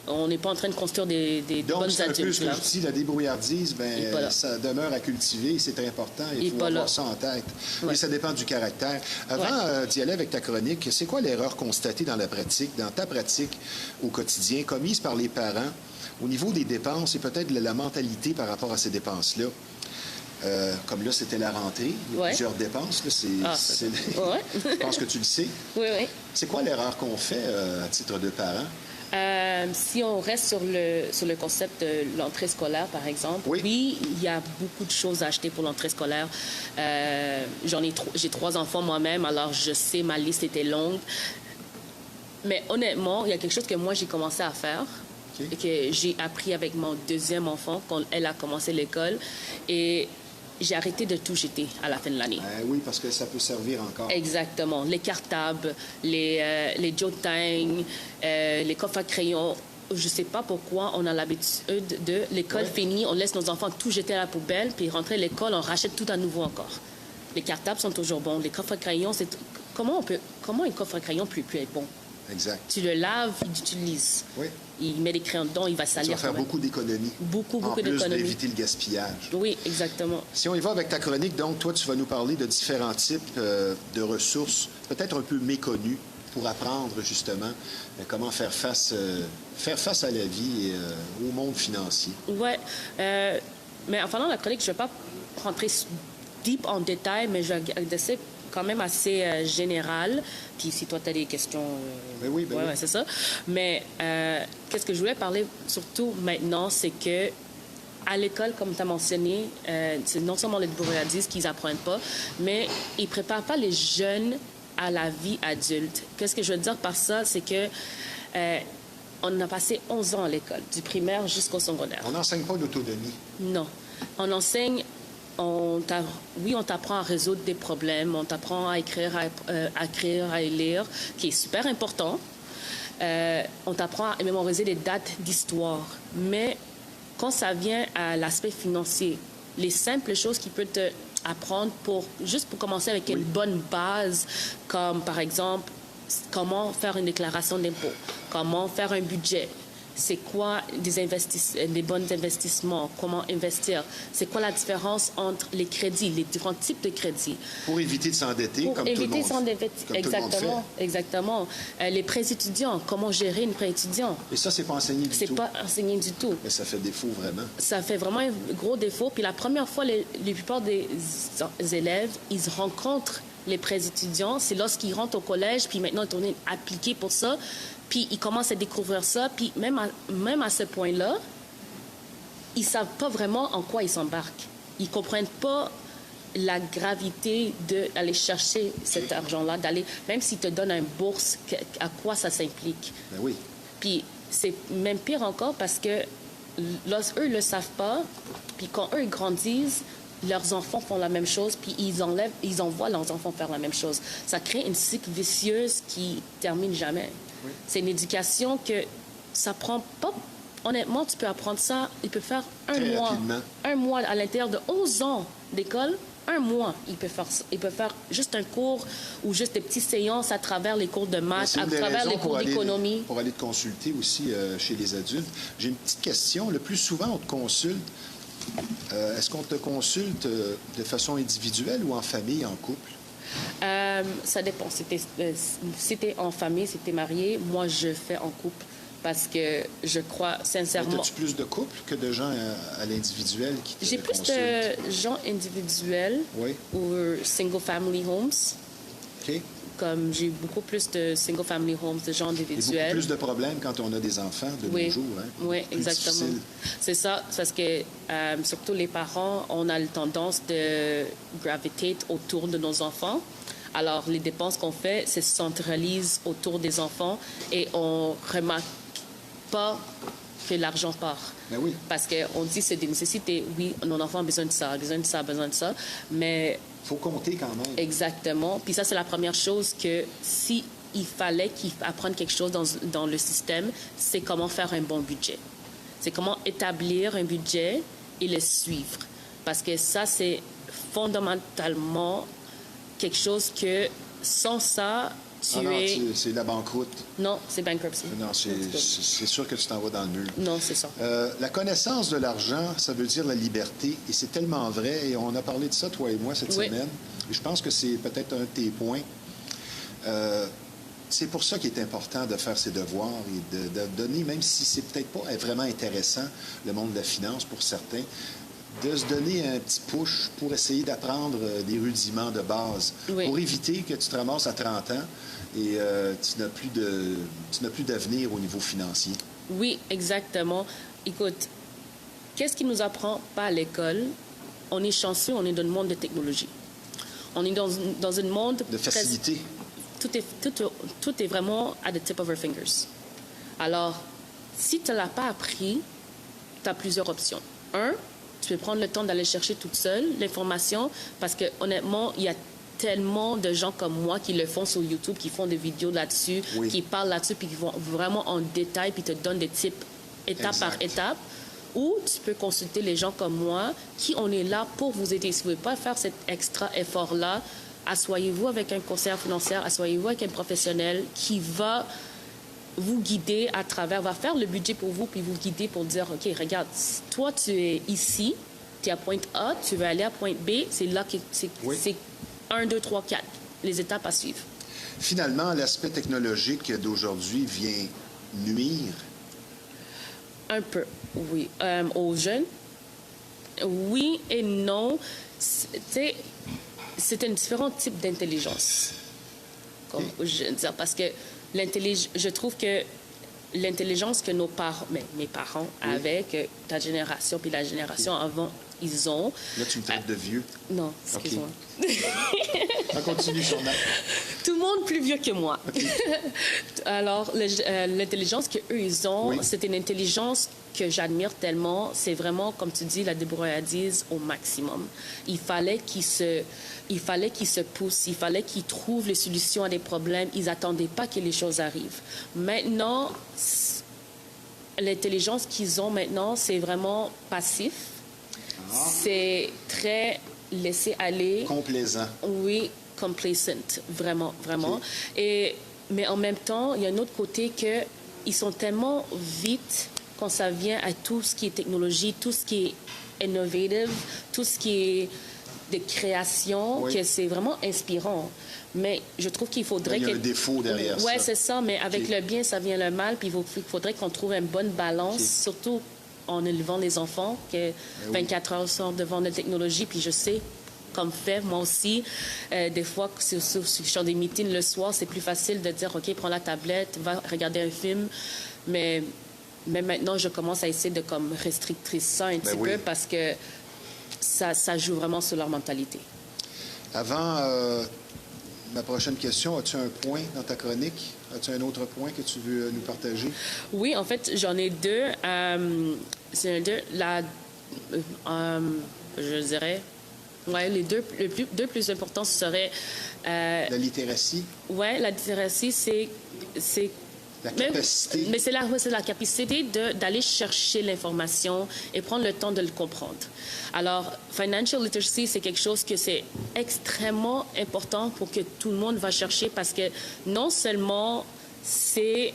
On n'est pas en train de construire des Donc, bonnes c'est un peu adultes. ce que Là. je dis, la débrouillardise, Voilà. ça demeure à cultiver, c'est très important, il faut avoir ça en tête. Ouais. Et ça dépend du caractère. Avant d'y aller avec ta chronique, c'est quoi l'erreur constatée dans ta pratique au quotidien, commise par les parents, au niveau des dépenses et peut-être la mentalité par rapport à ces dépenses-là? Comme là, c'était la rentrée, il y a plusieurs dépenses. Là, je pense que tu le sais. Oui, oui. C'est quoi l'erreur qu'on fait à titre de parent? Si on reste sur le concept de l'entrée scolaire, par exemple, oui, il y a beaucoup de choses à acheter pour l'entrée scolaire. J'ai 3 enfants moi-même, alors je sais, ma liste était longue. Mais honnêtement, il y a quelque chose que moi, j'ai commencé à faire. Et que j'ai appris avec mon 2e enfant quand elle a commencé l'école. Et j'ai arrêté de tout jeter à la fin de l'année. Oui, parce que ça peut servir encore. Exactement. Les cartables, les jotang, les coffres à crayons. Je ne sais pas pourquoi on a l'habitude de l'école finie, on laisse nos enfants tout jeter à la poubelle, puis rentrer à l'école, on rachète tout à nouveau encore. Les cartables sont toujours bons. Les coffres à crayons, comment un coffre à crayons peut être bon? Exact. Tu le laves, il l'utilise. Oui. Il met des crayons dedans, il va salir. Ça va faire beaucoup d'économies. Beaucoup d'économies. En plus d'éviter le gaspillage. Oui, exactement. Si on y va avec ta chronique, donc, toi, tu vas nous parler de différents types de ressources, peut-être un peu méconnues, pour apprendre, justement, comment faire face à la vie et au monde financier. Oui. Mais en parlant de la chronique, je ne vais pas rentrer deep en détail, mais je vais laisser quand même assez général. Puis si toi, tu as des questions... oui. c'est ça. Mais qu'est-ce que je voulais parler surtout maintenant, c'est que à l'école, comme tu as mentionné, c'est non seulement les débourradises qu'ils n'apprennent pas, mais ils ne préparent pas les jeunes à la vie adulte. Qu'est-ce que je veux dire par ça? C'est que on a passé 11 ans à l'école, du primaire jusqu'au secondaire. On n'enseigne pas l'autonomie. Non. On enseigne... on t'apprend à résoudre des problèmes, on t'apprend à écrire, à lire, qui est super important. On t'apprend à mémoriser des dates d'histoire. Mais quand ça vient à l'aspect financier, les simples choses qui peuvent te apprendre juste pour commencer avec une bonne base, comme par exemple, comment faire une déclaration d'impôt, comment faire un budget, c'est quoi des bons investissements, comment investir, c'est quoi la différence entre les crédits, les différents types de crédits. Pour éviter de s'endetter, comme tout le monde fait. Exactement. Les prêts étudiants, comment gérer une prêt étudiant. Et ça, c'est pas enseigné du tout. C'est pas enseigné du tout. Mais ça fait défaut, vraiment. Ça fait vraiment un gros défaut. Puis la première fois, la plupart des élèves, ils rencontrent les prêts étudiants, c'est lorsqu'ils rentrent au collège, puis maintenant, ils sont appliqués pour ça. Puis ils commencent à découvrir ça. Puis même à ce point-là, ils ne savent pas vraiment en quoi ils s'embarquent. Ils ne comprennent pas la gravité d'aller chercher cet argent-là, même s'ils te donnent une bourse, à quoi ça s'implique. Ben oui. Puis c'est même pire encore parce que eux ne le savent pas. Puis quand eux ils grandissent, leurs enfants font la même chose, puis ils envoient leurs enfants faire la même chose. Ça crée une cycle vicieuse qui termine jamais. Oui. C'est une éducation que ça prend pas... Honnêtement, tu peux apprendre ça, il peut faire un mois à l'intérieur de 11 ans d'école. Un mois, il peut faire juste un cours ou juste des petites séances à travers les cours de maths, à travers les cours d'économie. Pour aller te consulter aussi chez les adultes. J'ai une petite question. Le plus souvent, on te consulte. Est-ce qu'on te consulte de façon individuelle ou en famille, en couple? Ça dépend. Si t'es en famille, si t'es marié, moi, je fais en couple. Parce que je crois sincèrement... As-tu plus de couples que de gens à l'individuel qui te J'ai plus consultent? de gens individuels ou single family homes. OK. Comme j'ai beaucoup plus de single family homes, de gens individuels. Et beaucoup plus de problèmes quand on a des enfants de nos jours. Hein? Oui, exactement. Difficile. C'est ça, parce que surtout les parents, on a la tendance de graviter autour de nos enfants. Alors, les dépenses qu'on fait se centralisent autour des enfants et on remarque pas que l'argent part. Ben oui. Parce qu'on dit que c'est des nécessités. Oui, nos enfants ont besoin de ça, besoin de ça, mais... Il faut compter quand même. Exactement. Puis ça, c'est la première chose que si il fallait qu'ils apprennent quelque chose dans le système, c'est comment faire un bon budget. C'est comment établir un budget et le suivre. Parce que ça, c'est fondamentalement quelque chose que sans ça, tu non, es... c'est la banqueroute. Non, c'est bankruptcy. Non, c'est sûr que tu t'en vas dans le mur. Non, c'est ça. La connaissance de l'argent, ça veut dire la liberté. Et c'est tellement vrai. Et on a parlé de ça, toi et moi, cette Oui. semaine. Et je pense que c'est peut-être un de tes points. C'est pour ça qu'il est important de faire ses devoirs et de donner, même si c'est peut-être pas vraiment intéressant, le monde de la finance pour certains, de se donner un petit push pour essayer d'apprendre des rudiments de base, Oui. pour éviter que tu te ramasses à 30 ans et tu n'as plus d'avenir au niveau financier. Oui, exactement. Écoute, qu'est-ce qui nous apprend pas à l'école? On est chanceux, on est dans le monde de technologie. On est dans un monde... De facilité. Tout est vraiment at the tip of our fingers. Alors, si tu ne l'as pas appris, tu as plusieurs options. Un, tu peux prendre le temps d'aller chercher toute seule l'information parce que honnêtement, il y a tellement de gens comme moi qui le font sur YouTube, qui font des vidéos là-dessus, Oui. qui parlent là-dessus, puis qui vont vraiment en détail, puis te donnent des tips étape par Exact. étape. Ou tu peux consulter les gens comme moi, qui on est là pour vous aider. Si vous ne voulez pas faire cet extra effort-là, asseyez-vous avec un conseiller financier, asseyez-vous avec un professionnel qui va vous guider à travers, va faire le budget pour vous, puis vous guider pour dire, OK, regarde, toi, tu es ici, tu es à point A, tu veux aller à point B, c'est là que c'est Oui. 1, 2, 3, 4, les étapes à suivre. Finalement, l'aspect technologique d'aujourd'hui vient nuire. Un peu, oui. Aux jeunes, oui et non. Tu sais, c'est un différent type d'intelligence. Comme je veux dire, parce que je trouve que l'intelligence que nos parents, mes parents avaient, que ta génération puis la génération avant, ils ont. Là, tu me traites de vieux. Non, excuse-moi. On continue sur notre... Tout le monde plus vieux que moi. Alors, l'intelligence qu'eux, ils ont, Oui. c'est une intelligence que j'admire tellement. C'est vraiment, comme tu dis, la débrouillardise au maximum. Il fallait qu'ils se poussent, il fallait qu'ils trouvent les solutions à des problèmes. Ils n'attendaient pas que les choses arrivent. Maintenant, l'intelligence qu'ils ont maintenant, c'est vraiment passif. C'est très laisser aller. Complaisant. Oui, complacent, vraiment, vraiment. OK. Mais en même temps, il y a un autre côté que ils sont tellement vite quand ça vient à tout ce qui est technologie, tout ce qui est innovative, tout ce qui est de création, Oui. que c'est vraiment inspirant. Mais je trouve qu'il faudrait Il y a que... un défaut derrière Ouais, ça. c'est ça, mais avec OK. le bien, ça vient le mal, puis il faudrait qu'on trouve une bonne balance, OK. surtout en élevant les enfants, que 24 heures sont devant la technologie, puis je sais, comme fait, moi aussi, des fois, si je suis dans des meetings le soir, c'est plus facile de dire, OK, prends la tablette, va regarder un film, mais maintenant, je commence à essayer de comme restrictrice ça un petit oui. peu parce que ça joue vraiment sur leur mentalité. Avant ma prochaine question, as-tu un point dans ta chronique? As-tu un autre point que tu veux nous partager? Oui, en fait, j'en ai deux. C'est deux. Je dirais, ouais, les deux plus importants seraient... La littératie, ouais, la littératie, c'est la capacité. mais c'est la capacité d'aller chercher l'information et prendre le temps de le comprendre. Alors, financial literacy, c'est quelque chose que c'est extrêmement important pour que tout le monde va chercher parce que non seulement c'est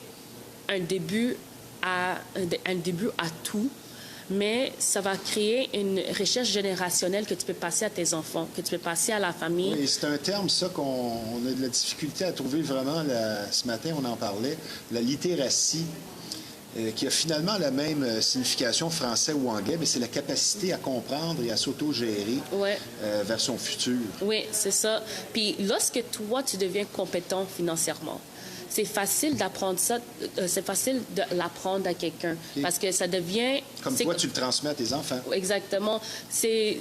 un début à tout, mais ça va créer une recherche générationnelle que tu peux passer à tes enfants, que tu peux passer à la famille. Oui, c'est un terme, ça, qu'on a de la difficulté à trouver vraiment. Ce matin, on en parlait. La littératie, qui a finalement la même signification français ou anglais, mais c'est la capacité à comprendre et à s'autogérer Ouais. vers son futur. Oui, c'est ça. Puis lorsque toi, tu deviens compétent financièrement, c'est facile d'apprendre ça, c'est facile de l'apprendre à quelqu'un OK. parce que ça devient... Comme c'est toi, tu le transmets à tes enfants. Exactement. C'est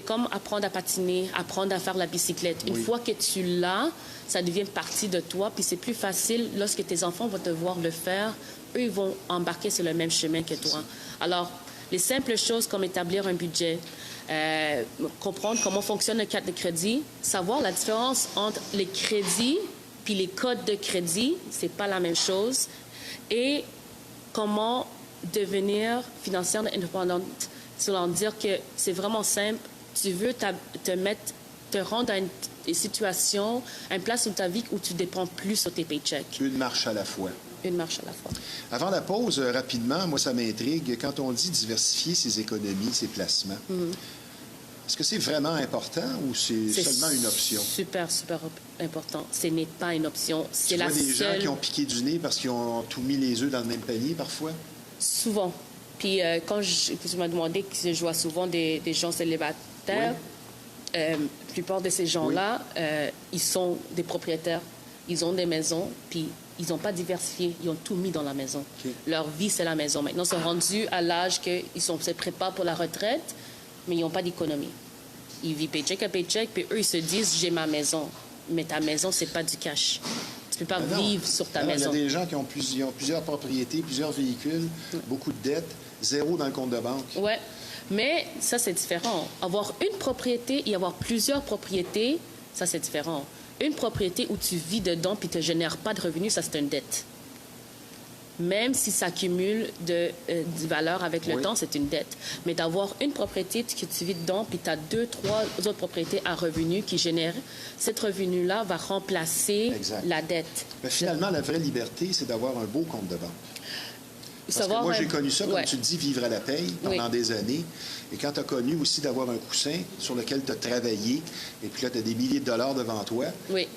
comme apprendre à patiner, apprendre à faire la bicyclette. Une Oui. fois que tu l'as, ça devient partie de toi, puis c'est plus facile lorsque tes enfants vont devoir le faire. Eux, ils vont embarquer sur le même chemin que toi. Alors, les simples choses comme établir un budget, comprendre comment fonctionne le cadre de crédit, savoir la différence entre les crédits puis les codes de crédit, c'est pas la même chose, et comment devenir financièrement indépendante. C'est dire que c'est vraiment simple. tu veux te rendre à une situation, à une place de ta vie où tu dépends plus sur tes paychecks. Une marche à la fois. Une marche à la fois. Avant la pause, rapidement, moi, ça m'intrigue. Quand on dit diversifier ses économies, ses placements, est-ce que c'est vraiment important ou c'est seulement une option? Super, super important. Ce n'est pas une option. C'est Tu la vois des gens seule... qui ont piqué du nez parce qu'ils ont tout mis les œufs dans le même panier, parfois? Souvent. Puis quand tu m'as demandé que je vois souvent des gens célibataires, la plupart de ces gens-là, ils sont des propriétaires. Ils ont des maisons, puis ils n'ont pas diversifié. Ils ont tout mis dans la maison. Okay. Leur vie, c'est la maison. Maintenant, ils sont rendus à l'âge qu'ils se préparent pour la retraite, mais ils n'ont pas d'économie. Ils vivent paycheck à paycheck, puis eux, ils se disent, j'ai ma maison. Mais ta maison, c'est pas du cash. Tu peux pas vivre sur ta maison. Il y a des gens qui ont plusieurs propriétés, plusieurs véhicules, beaucoup de dettes, zéro dans le compte de banque. Oui, mais ça, c'est différent. Avoir une propriété et avoir plusieurs propriétés, ça, c'est différent. Une propriété où tu vis dedans puis tu ne génères pas de revenus, ça, c'est une dette. Même si ça accumule de valeur avec le temps, c'est une dette. Mais d'avoir une propriété que tu vis dedans puis tu as 2, 3 autres propriétés à revenus qui génèrent, cet revenu-là va remplacer la dette. Mais finalement, la vraie liberté, c'est d'avoir un beau compte de banque. Parce que moi, j'ai connu ça, comme tu dis, vivre à la paye pendant des années. Et quand tu as connu aussi d'avoir un coussin sur lequel tu as travaillé, et puis là, tu as des milliers de dollars devant toi,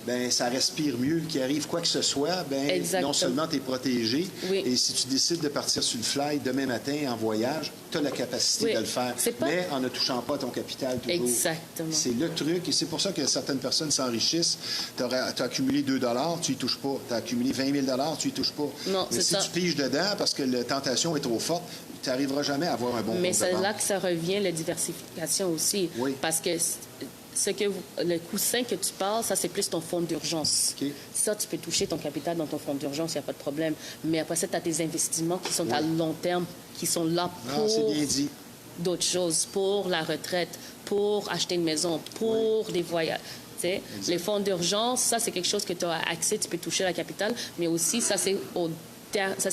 ben ça respire mieux. Qu'il arrive quoi que ce soit, ben non seulement tu es protégé, et si tu décides de partir sur le fly demain matin en voyage, tu as la capacité de le faire, mais en ne touchant pas ton capital toujours. Exactement. C'est le truc, et c'est pour ça que certaines personnes s'enrichissent. Tu as accumulé 2 $, tu y touches pas. Tu as accumulé 20 000 $, tu y touches pas. Non, mais si tu piges dedans parce que la tentation est trop forte, tu n'arriveras jamais à avoir un bon compte de banque. Mais c'est là que ça revient, la diversification aussi. Parce que le coussin que tu parles, ça, c'est plus ton fonds d'urgence. Ça, tu peux toucher ton capital dans ton fonds d'urgence, il n'y a pas de problème. Mais après ça, tu as tes investissements qui sont à long terme, qui sont là pour d'autres choses, pour la retraite, pour acheter une maison, pour des voyages. Les fonds d'urgence, ça, c'est quelque chose que tu as accès, tu peux toucher la capitale, mais aussi, ça, c'est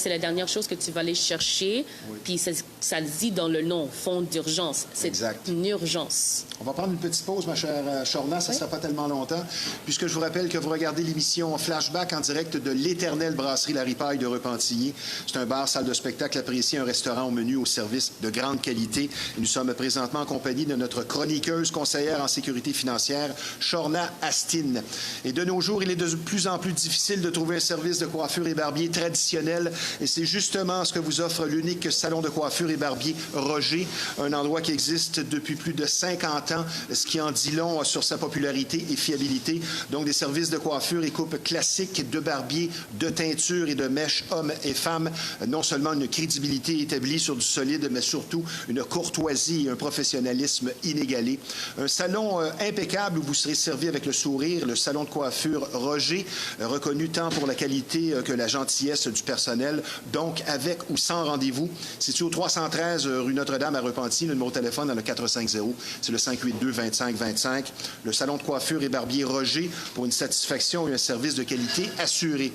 la dernière chose que tu vas aller chercher. Puis ça le dit dans le nom, fonds d'urgence. C'est une urgence. On va prendre une petite pause, ma chère Shorna. Ça ne sera pas tellement longtemps, puisque je vous rappelle que vous regardez l'émission Flashback en direct de l'éternelle brasserie La Ripaille de Repentigny. C'est un bar, salle de spectacle apprécié, un restaurant au menu au service de grande qualité. Et nous sommes présentement en compagnie de notre chroniqueuse conseillère en sécurité financière, Shorna Astin. Et de nos jours, il est de plus en plus difficile de trouver un service de coiffure et barbier traditionnel. Et c'est justement ce que vous offre l'unique salon de coiffure et barbier Roger, un endroit qui existe depuis plus de 50 ans, ce qui en dit long sur sa popularité et fiabilité. Donc, des services de coiffure et coupe classiques, de barbier, de teinture et de mèches hommes et femmes. Non seulement une crédibilité établie sur du solide, mais surtout une courtoisie et un professionnalisme inégalé. Un salon impeccable où vous serez servi avec le sourire, le salon de coiffure Roger, reconnu tant pour la qualité que la gentillesse du personnel, donc avec ou sans rendez-vous. Situé au 313 rue Notre-Dame à Repentigny, le numéro de téléphone dans le 450, c'est le 582-2525. Le salon de coiffure et barbier Roger pour une satisfaction et un service de qualité assuré.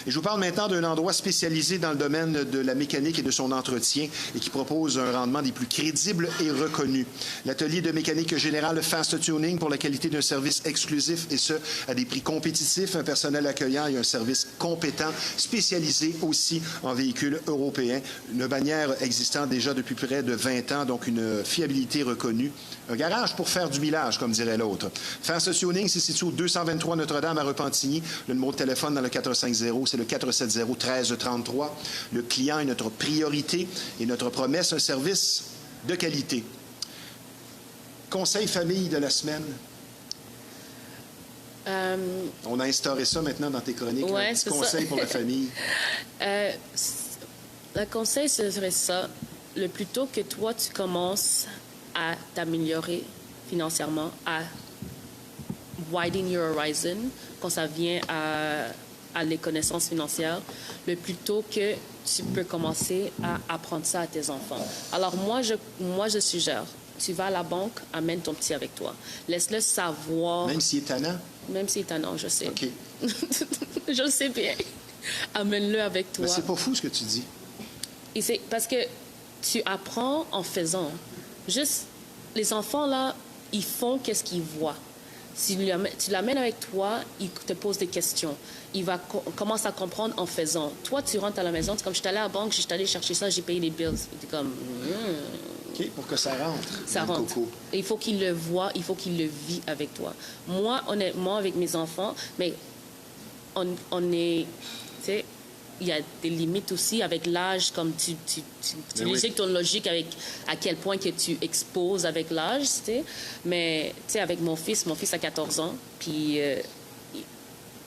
Et je vous parle maintenant d'un endroit spécialisé dans le domaine de la mécanique et de son entretien et qui propose un rendement des plus crédibles et reconnus. L'atelier de mécanique générale Fast Tuning pour la qualité d'un service exclusif et ce, à des prix compétitifs, un personnel accueillant et un service compétent, spécialisé aussi en véhicules européens. Une bannière existant déjà depuis près de 20 ans, donc une fiabilité reconnue. Un garage pour faire du millage, comme dirait l'autre. Fast Tuning, c'est situé au 223 Notre-Dame à Repentigny. Le numéro de téléphone dans le 450, c'est le 470-1333. Le client est notre priorité et notre promesse, un service de qualité. Conseil famille de la semaine. On a instauré ça maintenant dans tes chroniques. Ouais, un petit conseil pour la famille. Le conseil, ce serait ça. Le plus tôt que toi, tu commences à t'améliorer financièrement, à widen your horizon, quand ça vient à les connaissances financières, le plus tôt que tu peux commencer à apprendre ça à tes enfants. Alors, moi, je suggère, tu vas à la banque, amène ton petit avec toi. Laisse-le savoir. Même s'il est tannant? Même s'il est tannant, je sais. OK. Je le sais bien. Amène-le avec toi. Mais c'est pas fou ce que tu dis. Et c'est parce que tu apprends en faisant. Juste, les enfants, là, ils font qu'est-ce qu'ils voient. Si tu l'amènes avec toi, il te pose des questions. Il va commence à comprendre en faisant. Toi, tu rentres à la maison, c'est comme je suis allé à la banque, je suis allé chercher ça, j'ai payé les bills. Tu es comme... OK, pour que ça rentre. Ça dans le rentre. coco. Il faut qu'il le voit, il faut qu'il le vit avec toi. Moi, honnêtement, avec mes enfants, mais on est... Tu sais, il y a des limites aussi avec l'âge, comme tu utilises ton logique avec à quel point que tu exposes avec l'âge, tu sais. Mais, tu sais, avec mon fils a 14 ans, puis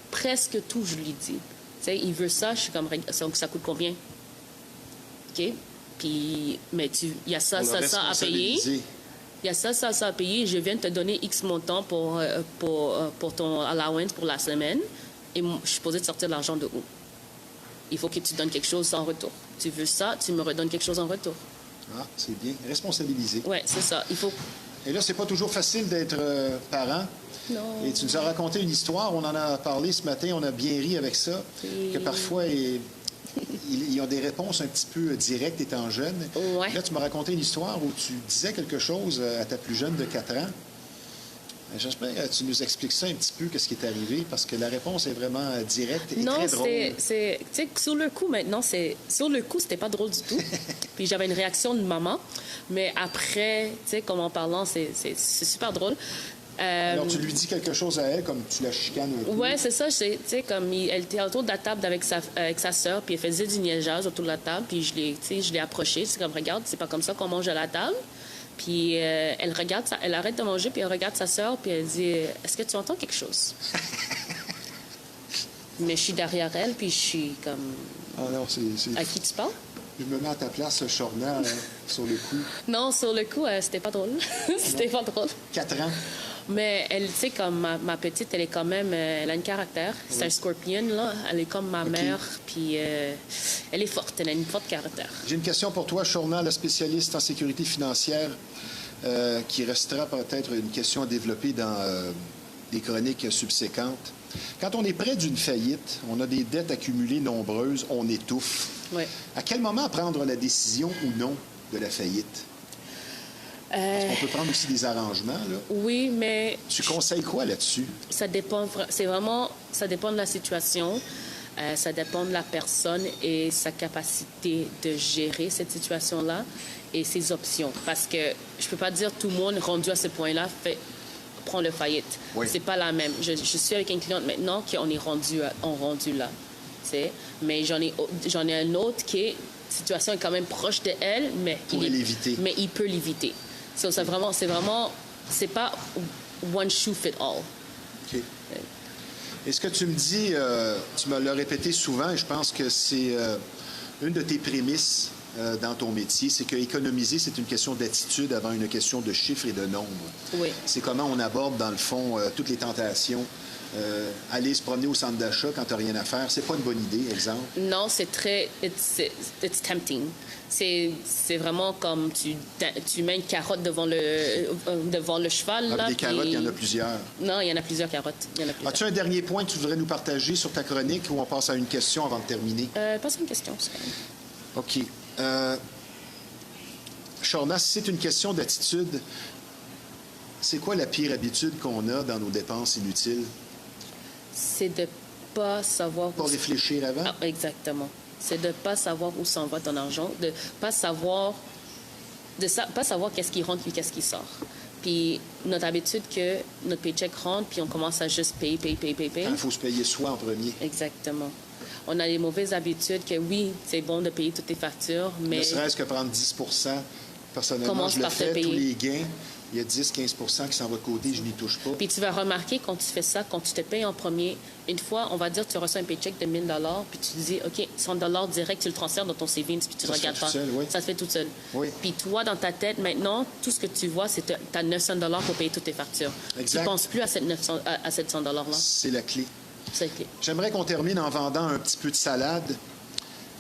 presque tout, je lui dis. Tu sais, il veut ça, je suis comme, ça coûte combien? OK? Puis, mais il y a ça à payer. Il y a ça à payer. Je viens de te donner X montant pour ton allowance pour la semaine. Et je suis supposée de sortir de l'argent de où? Il faut que tu donnes quelque chose en retour. Tu veux ça, tu me redonnes quelque chose en retour. Ah, c'est bien. Responsabiliser. Oui, c'est ça. Il faut... Et là, c'est pas toujours facile d'être parent. Non. Et tu nous as raconté une histoire, on en a parlé ce matin, on a bien ri avec ça, que parfois, ils ont des réponses un petit peu directes étant jeunes. Ouais. Là, tu m'as raconté une histoire où tu disais quelque chose à ta plus jeune de 4 ans. J'espère que tu nous expliques ça un petit peu, qu'est-ce qui est arrivé, parce que la réponse est vraiment directe et très drôle. Non, c'est... Tu sais, sur le coup, maintenant, sur le coup, c'était pas drôle du tout. Puis j'avais une réaction de maman. Mais après, tu sais, comme en parlant, c'est super drôle. Alors, tu lui dis quelque chose à elle, comme tu la chicanes un peu. Oui, c'est ça. Tu sais, comme elle était autour de la table avec sa sœur, puis elle faisait du niaisage autour de la table, puis je l'ai approchée. C'est comme, regarde, c'est pas comme ça qu'on mange à la table. Puis elle arrête de manger, puis elle regarde sa sœur, puis elle dit, est-ce que tu entends quelque chose? Mais je suis derrière elle, puis je suis comme... Ah non, c'est... À qui tu parles? Je me mets à ta place, Chorna, sur le coup. Non, sur le coup, c'était pas drôle. C'était pas drôle. 4 ans. Mais elle, tu sais, comme ma petite, elle est quand même... elle a un caractère. C'est un scorpion, là. Elle est comme ma mère, puis elle est forte. Elle a une forte caractère. J'ai une question pour toi, Chorna, la spécialiste en sécurité financière, qui restera peut-être une question à développer dans des chroniques subséquentes. Quand on est près d'une faillite, on a des dettes accumulées nombreuses, on étouffe. Oui. À quel moment prendre la décision ou non de la faillite? Parce qu'on peut prendre aussi des arrangements, là. Oui, mais... Tu conseilles quoi là-dessus? Ça dépend, ça dépend de la situation, ça dépend de la personne et sa capacité de gérer cette situation-là et ses options. Parce que je peux pas dire tout le monde rendu à ce point-là prend le faillite. Oui. C'est pas la même. Je suis avec une cliente maintenant qu'on est rendu là, tu sais. Mais j'en ai un autre qui est situation est quand même proche de elle, mais l'éviter. Mais il peut l'éviter. So, c'est pas one shoe fit all. OK. Et ce que tu me dis, tu me l'as répété souvent, et je pense que c'est une de tes prémices dans ton métier, c'est que économiser, c'est une question d'attitude avant une question de chiffres et de nombres. Oui. C'est comment on aborde, dans le fond, toutes les tentations. Aller se promener au centre d'achat quand tu n'as rien à faire, c'est pas une bonne idée, exemple. Non, c'est très... It's tempting. C'est vraiment comme tu mets une carotte devant le cheval. Là, des carottes, il y en a plusieurs. Non, il y en a plusieurs carottes. As-tu un dernier point que tu voudrais nous partager sur ta chronique ou on passe à une question avant de terminer? Passe une question. OK. Chorna, si c'est une question d'attitude, c'est quoi la pire habitude qu'on a dans nos dépenses inutiles? C'est de pas savoir... Pas réfléchir avant? Ah, exactement. C'est de pas savoir où s'en va ton argent, de pas savoir qu'est-ce qui rentre puis qu'est-ce qui sort. Puis notre habitude que notre paycheck rentre puis on commence à juste payer. Il faut se payer soi en premier. Exactement. On a des mauvaises habitudes que oui, c'est bon de payer toutes tes factures, mais... Ne serait-ce que prendre 10 personnellement, commence je le par te fais, payer. tous les gains, il y a 10-15 qui s'en va de côté, je n'y touche pas. Puis tu vas remarquer quand tu fais ça, quand tu te payes en premier, une fois, on va dire que tu reçois un paycheck de 1 000 $, puis tu dis, OK, 100 $ direct, tu le transfères dans ton savings, puis tu ne regardes pas. Oui. Ça se fait tout seul. Oui. Puis toi, dans ta tête, maintenant, tout ce que tu vois, c'est que tu as 900 $ pour payer toutes tes factures. Exact. Tu ne penses plus à, à 700 $-là. C'est la clé. C'est la clé. J'aimerais qu'on termine en vendant un petit peu de salade.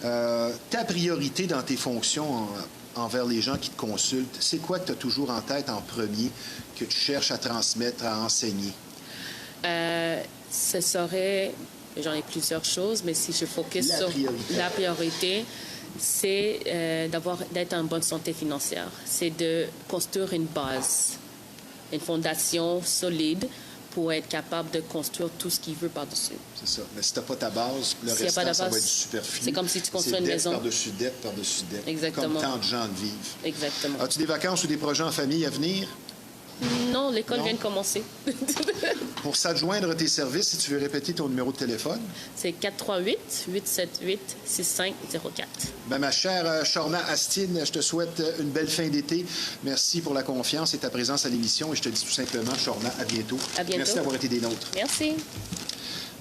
Ta priorité dans tes fonctions envers les gens qui te consultent, c'est quoi que tu as toujours en tête en premier, que tu cherches à transmettre, à enseigner? Ce serait, j'en ai plusieurs choses, mais si je focus sur la priorité, c'est d'être en bonne santé financière. C'est de construire une base. une fondation solide pour être capable de construire tout ce qu'il veut par-dessus. C'est ça. Mais si tu n'as pas ta base, le S'il y a pas restant, de ça va base, être du superflu. c'est comme si tu construis une dette maison. par-dessus dette, par-dessus dette. Exactement. Comme tant de gens le vivent. Exactement. As-tu des vacances ou des projets en famille à venir? Non, l'école Non. vient de commencer. Pour s'adjoindre tes services, si tu veux répéter ton numéro de téléphone. C'est 438-878-6504. Ben, ma chère Shorna Astine, je te souhaite une belle fin d'été. Merci pour la confiance et ta présence à l'émission. Et je te dis tout simplement, Shorna, à bientôt. À bientôt. Merci d'avoir été des nôtres. Merci.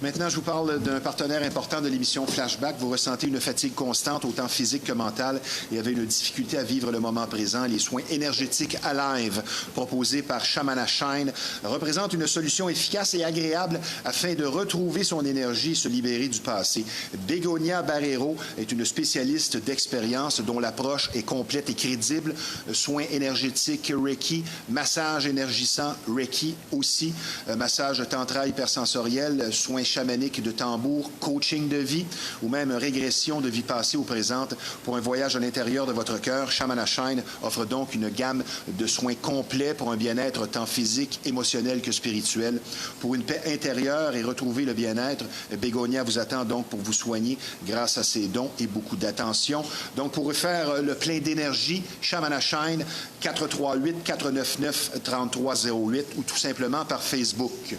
Maintenant, je vous parle d'un partenaire important de l'émission Flashback. Vous ressentez une fatigue constante, autant physique que mentale, et avez une difficulté à vivre le moment présent. Les soins énergétiques Alive, proposés par Shamana Shine, représentent une solution efficace et agréable afin de retrouver son énergie et se libérer du passé. Bégonia Barrero est une spécialiste d'expérience dont l'approche est complète et crédible. Soins énergétiques Reiki, massage énergisant Reiki aussi, massage tantra hypersensoriel, soins chamanique de tambour, coaching de vie ou même régression de vie passée ou présente. Pour un voyage à l'intérieur de votre cœur, Shamana Shine offre donc une gamme de soins complets pour un bien-être tant physique, émotionnel que spirituel. Pour une paix intérieure et retrouver le bien-être, Bégonia vous attend donc pour vous soigner grâce à ses dons et beaucoup d'attention. Donc, pour faire le plein d'énergie, Shamana Shine, 438-499-3308 ou tout simplement par Facebook.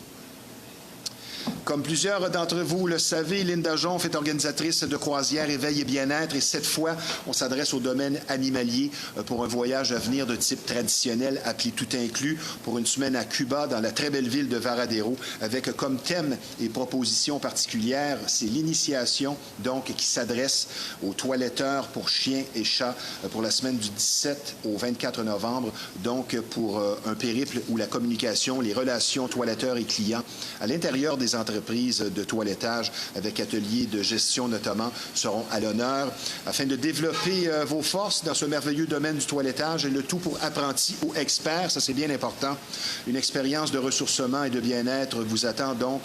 Comme plusieurs d'entre vous le savez, Linda Jonf est organisatrice de croisières éveil et bien-être et cette fois, on s'adresse au domaine animalier pour un voyage à venir de type traditionnel appelé tout inclus pour une semaine à Cuba dans la très belle ville de Varadero avec comme thème et proposition particulière, c'est l'initiation donc qui s'adresse aux toiletteurs pour chiens et chats pour la semaine du 17 au 24 novembre, donc pour un périple où la communication, les relations toiletteurs et clients à l'intérieur des entreprises de toilettage avec ateliers de gestion notamment seront à l'honneur afin de développer vos forces dans ce merveilleux domaine du toilettage et le tout pour apprentis ou experts, ça c'est bien important. Une expérience de ressourcement et de bien-être vous attend donc,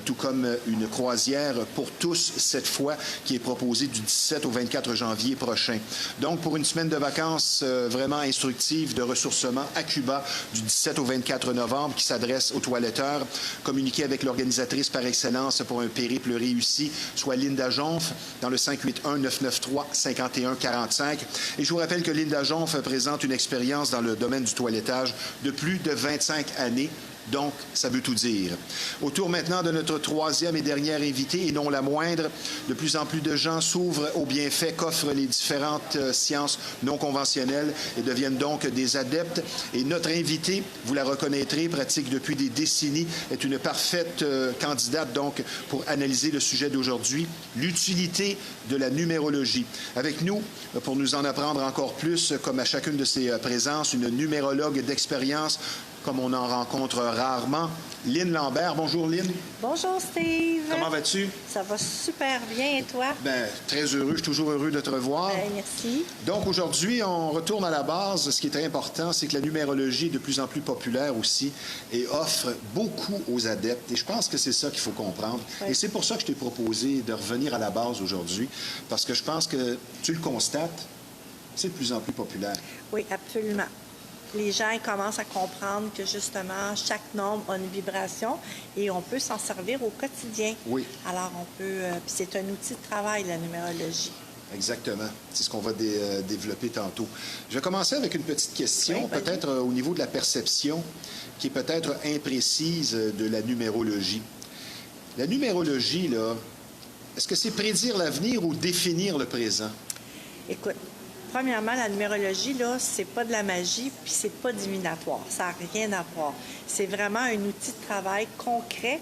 tout comme une croisière pour tous cette fois qui est proposée du 17 au 24 janvier prochain. Donc pour une semaine de vacances vraiment instructive de ressourcement à Cuba du 17 au 24 novembre qui s'adresse aux toiletteurs, communiquez avec l'organisatrice par excellence pour un périple réussi, soit Linda Jonf, dans le 581-993-5145. Et je vous rappelle que Linda Jonf présente une expérience dans le domaine du toilettage de plus de 25 années. Donc, ça veut tout dire. Autour maintenant de notre troisième et dernière invitée, et non la moindre, de plus en plus de gens s'ouvrent aux bienfaits qu'offrent les différentes sciences non conventionnelles et deviennent donc des adeptes. Et notre invitée, vous la reconnaîtrez, pratique depuis des décennies, est une parfaite candidate donc pour analyser le sujet d'aujourd'hui, l'utilité de la numérologie. Avec nous, pour nous en apprendre encore plus, comme à chacune de ses présences, une numérologue d'expérience, comme on en rencontre rarement. Lynn Lambert. Bonjour, Lynn. Bonjour, Steve. Comment vas-tu? Ça va super bien, et toi? Bien, très heureux. Je suis toujours heureux de te revoir. Merci. Donc, aujourd'hui, on retourne à la base. Ce qui est très important, c'est que la numérologie est de plus en plus populaire aussi et offre beaucoup aux adeptes. Et je pense que c'est ça qu'il faut comprendre. Oui. Et c'est pour ça que je t'ai proposé de revenir à la base aujourd'hui, parce que je pense que tu le constates, c'est de plus en plus populaire. Oui, absolument. Les gens ils commencent à comprendre que justement, chaque nombre a une vibration et on peut s'en servir au quotidien. Oui. Alors, on peut... puis c'est un outil de travail, la numérologie. Exactement. C'est ce qu'on va développer tantôt. Je vais commencer avec une petite question, Oui, vas-y. peut-être au niveau de la perception, qui est peut-être imprécise de la numérologie. La numérologie, là, est-ce que c'est prédire l'avenir ou définir le présent? Écoute, premièrement, la numérologie, là, c'est pas de la magie, puis c'est pas divinatoire. Ça n'a rien à voir. C'est vraiment un outil de travail concret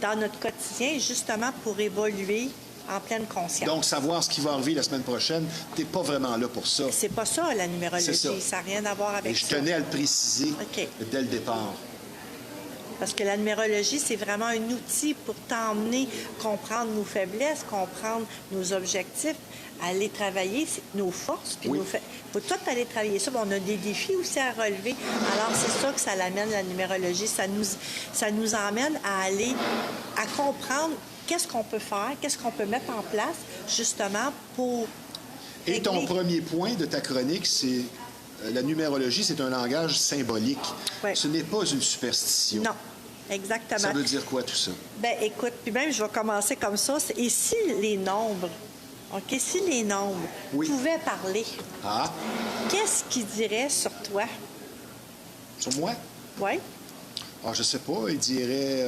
dans notre quotidien, justement pour évoluer en pleine conscience. Donc, savoir ce qui va arriver la semaine prochaine, tu n'es pas vraiment là pour ça. C'est pas ça, la numérologie. C'est ça. Ça n'a rien à voir avec Et je ça. tenais à le préciser OK. dès le départ. Parce que la numérologie, c'est vraiment un outil pour t'emmener, comprendre nos faiblesses, comprendre nos objectifs, aller travailler nos forces. Puis Oui. faut tout aller travailler ça. Bon, on a des défis aussi à relever. Alors, c'est ça que ça l'amène, la numérologie. Ça nous emmène à aller, à comprendre qu'est-ce qu'on peut faire, qu'est-ce qu'on peut mettre en place, justement, pour Et ton régler. premier point de ta chronique, c'est la numérologie, c'est un langage symbolique. Ouais. Ce n'est pas une superstition. Non, exactement. Ça veut dire quoi, tout ça? Ben écoute, puis même, je vais commencer comme ça. Et si les nombres, OK, si les nombres Oui. pouvaient parler, Ah, qu'est-ce qu'ils diraient sur toi? sur moi? Oui? Ah, je sais pas, il dirait...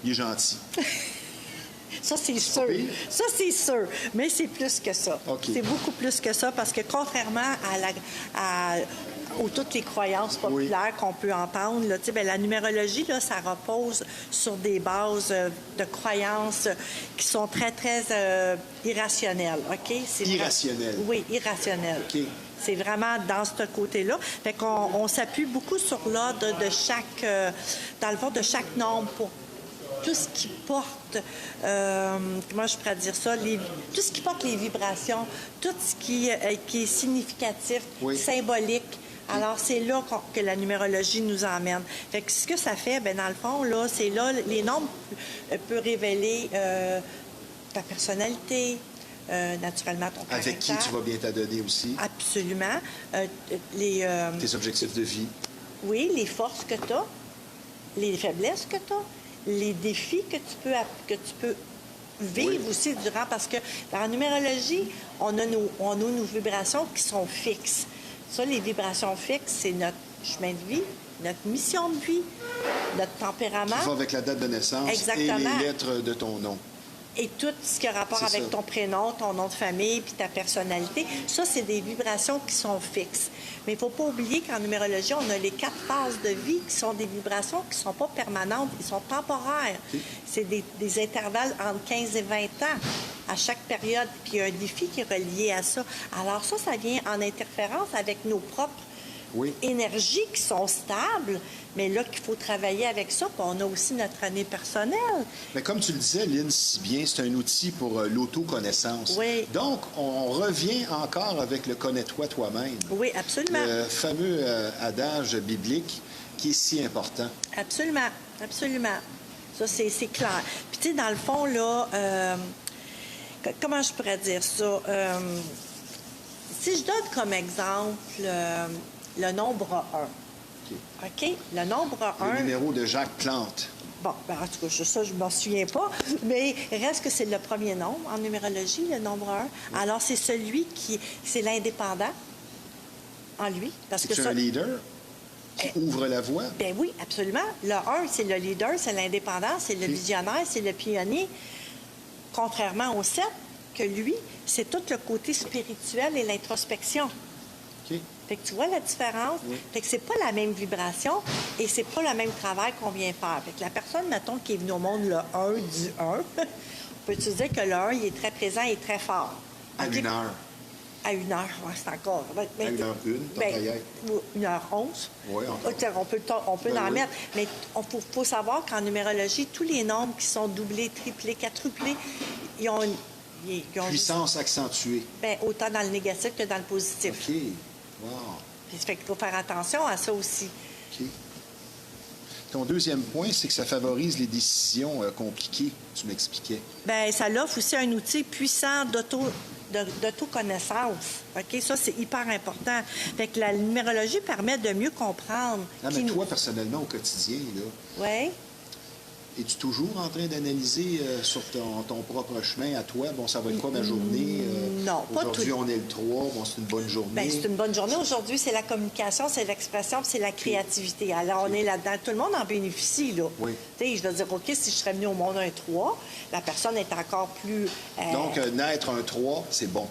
il est gentil. Ça, c'est sûr. pire. Ça, c'est sûr. Mais c'est plus que ça. OK. C'est beaucoup plus que ça parce que contrairement aux toutes les croyances populaires qu'on peut entendre, là, tu sais, ben, la numérologie, là, ça repose sur des bases de croyances qui sont très, très irrationnelles. OK? C'est Irrationnelles. Oui, irrationnelles. OK. C'est vraiment dans ce côté-là. Fait qu'on on s'appuie beaucoup sur l'ordre de chaque, dans le fond, de chaque nombre pour tout ce qui porte, comment je pourrais dire ça, tout ce qui porte les vibrations, tout ce qui est significatif, Oui. symbolique. Alors, c'est là que la numérologie nous emmène. Fait que ce que ça fait, ben dans le fond, là, c'est là, les nombres peuvent révéler ta personnalité, naturellement ton caractère. Avec qui tu vas bien t'adonner aussi? Absolument. Tes objectifs de vie? Oui, les forces que tu as, les faiblesses que tu as, les défis que tu peux vivre aussi durant, parce que dans la numérologie, on a nos vibrations qui sont fixes. Ça, les vibrations fixes, c'est notre chemin de vie, notre mission de vie, notre tempérament. Qui va avec la date de naissance Exactement. et les lettres de ton nom. Et tout ce qui a rapport C'est avec ça. ton prénom, ton nom de famille, puis ta personnalité, ça, c'est des vibrations qui sont fixes. Mais il ne faut pas oublier qu'en numérologie, on a les 4 phases de vie qui sont des vibrations qui ne sont pas permanentes, ils sont temporaires. C'est des intervalles entre 15 et 20 ans à chaque période, puis il y a un défi qui est relié à ça. Alors ça vient en interférence avec nos propres Oui. énergies qui sont stables, mais là qu'il faut travailler avec ça, puis on a aussi notre année personnelle. Mais comme tu le disais, Lynn, si bien, c'est un outil pour l'autoconnaissance. Oui. Donc, on revient encore avec le connais-toi toi-même. Oui, absolument. Le fameux adage biblique qui est si important. Absolument, absolument. Ça, c'est clair. Puis, tu sais, dans le fond, là, comment je pourrais dire ça? Si je donne comme exemple le nombre 1. OK? Le nombre 1. Le numéro de Jacques Plante. Bon, ben, en tout cas, ça, je ne m'en souviens pas. Mais reste que c'est le premier nombre en numérologie, le nombre 1. Alors, c'est celui c'est l'indépendant en lui. Parce que C'est ça, un leader qui ouvre la voie. ben oui, absolument. Le 1, c'est le leader, c'est l'indépendant, c'est le visionnaire, c'est le pionnier. Contrairement au 7, que lui, c'est tout le côté spirituel et l'introspection. OK. Fait que tu vois la différence? Oui. Fait que c'est pas la même vibration et c'est pas le même travail qu'on vient faire. Fait que la personne, mettons, qui est venue au monde le 1 du 1, on peut te dire que le 1, il est très présent et très fort. À OK? 1 heure. À 1 heure, ouais, c'est encore. À 1h01, tant qu'à y être. 1h11. Oui, encore. On peut Ben en oui. mettre. Mais il faut savoir qu'en numérologie, tous les nombres qui sont doublés, triplés, quadruplés, ils ont Puissance accentuée. ben, autant dans le négatif que dans le positif. OK. Wow. Puis, ça fait qu'il faut faire attention à ça aussi. OK. Ton deuxième point, c'est que ça favorise les décisions compliquées, tu m'expliquais. Bien, ça l'offre aussi un outil puissant d'autoconnaissance. OK? Ça, c'est hyper important. Fait que la numérologie permet de mieux comprendre. Ah, mais toi, personnellement, au quotidien, là, Oui. es-tu toujours en train d'analyser sur ton propre chemin à toi? Bon, ça va être quoi ma journée? Non, pas aujourd'hui, tout. on est le 3. Bon, c'est une bonne journée. Bien, c'est une bonne journée. Aujourd'hui, c'est la communication, c'est l'expression, puis c'est la créativité. Alors, on est là-dedans. Tout le monde en bénéficie, là. Oui. Tu sais, je veux dire, OK, si je serais venue au monde un 3, la personne est encore plus... Donc, naître un 3, c'est bon.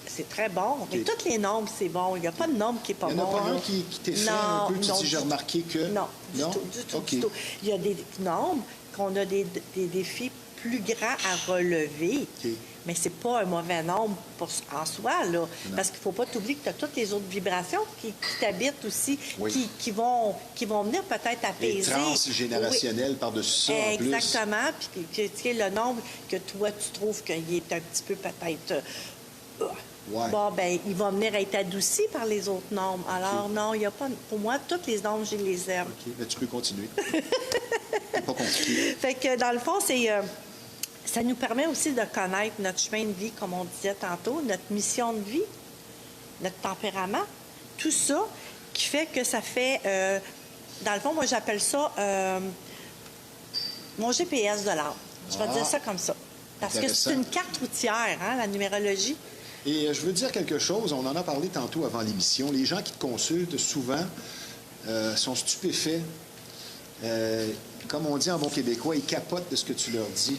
c'est très bon. Mais OK. tous les nombres, c'est bon. Il n'y a pas de nombre qui n'est pas Il n'y en bon. a pas là. un qui t'effraie Non, un peu? Tu non, dis, j'ai du remarqué que... Non, Non? du tout, OK. du tout. Il y a des nombres qu'on a des défis plus grands à relever. OK. Mais c'est pas un mauvais nombre en soi, là. Parce qu'il ne faut pas t'oublier que tu as toutes les autres vibrations qui t'habitent aussi, Oui. qui vont venir peut-être Les apaiser. transgénérationnels par-dessus ça, en plus. Exactement. Puis tu sais, le nombre que toi, tu trouves qu'il est un petit peu peut-être... Ouais. Bon, ben, il va venir être adouci par les autres nombres. Alors, non, il n'y a pas... Pour moi, tous les nombres, je les aime. OK, mais tu peux continuer. C'est pas compliqué. Fait que, dans le fond, ça nous permet aussi de connaître notre chemin de vie, comme on disait tantôt, notre mission de vie, notre tempérament, tout ça qui fait que ça fait, dans le fond, moi, j'appelle ça mon GPS de l'art. Je vais dire ça comme ça. Parce que Intéressant. c'est une carte routière, hein, la numérologie. Et je veux dire quelque chose, on en a parlé tantôt avant l'émission. Les gens qui te consultent, souvent, sont stupéfaits. Comme on dit en bon québécois, ils capotent de ce que tu leur dis.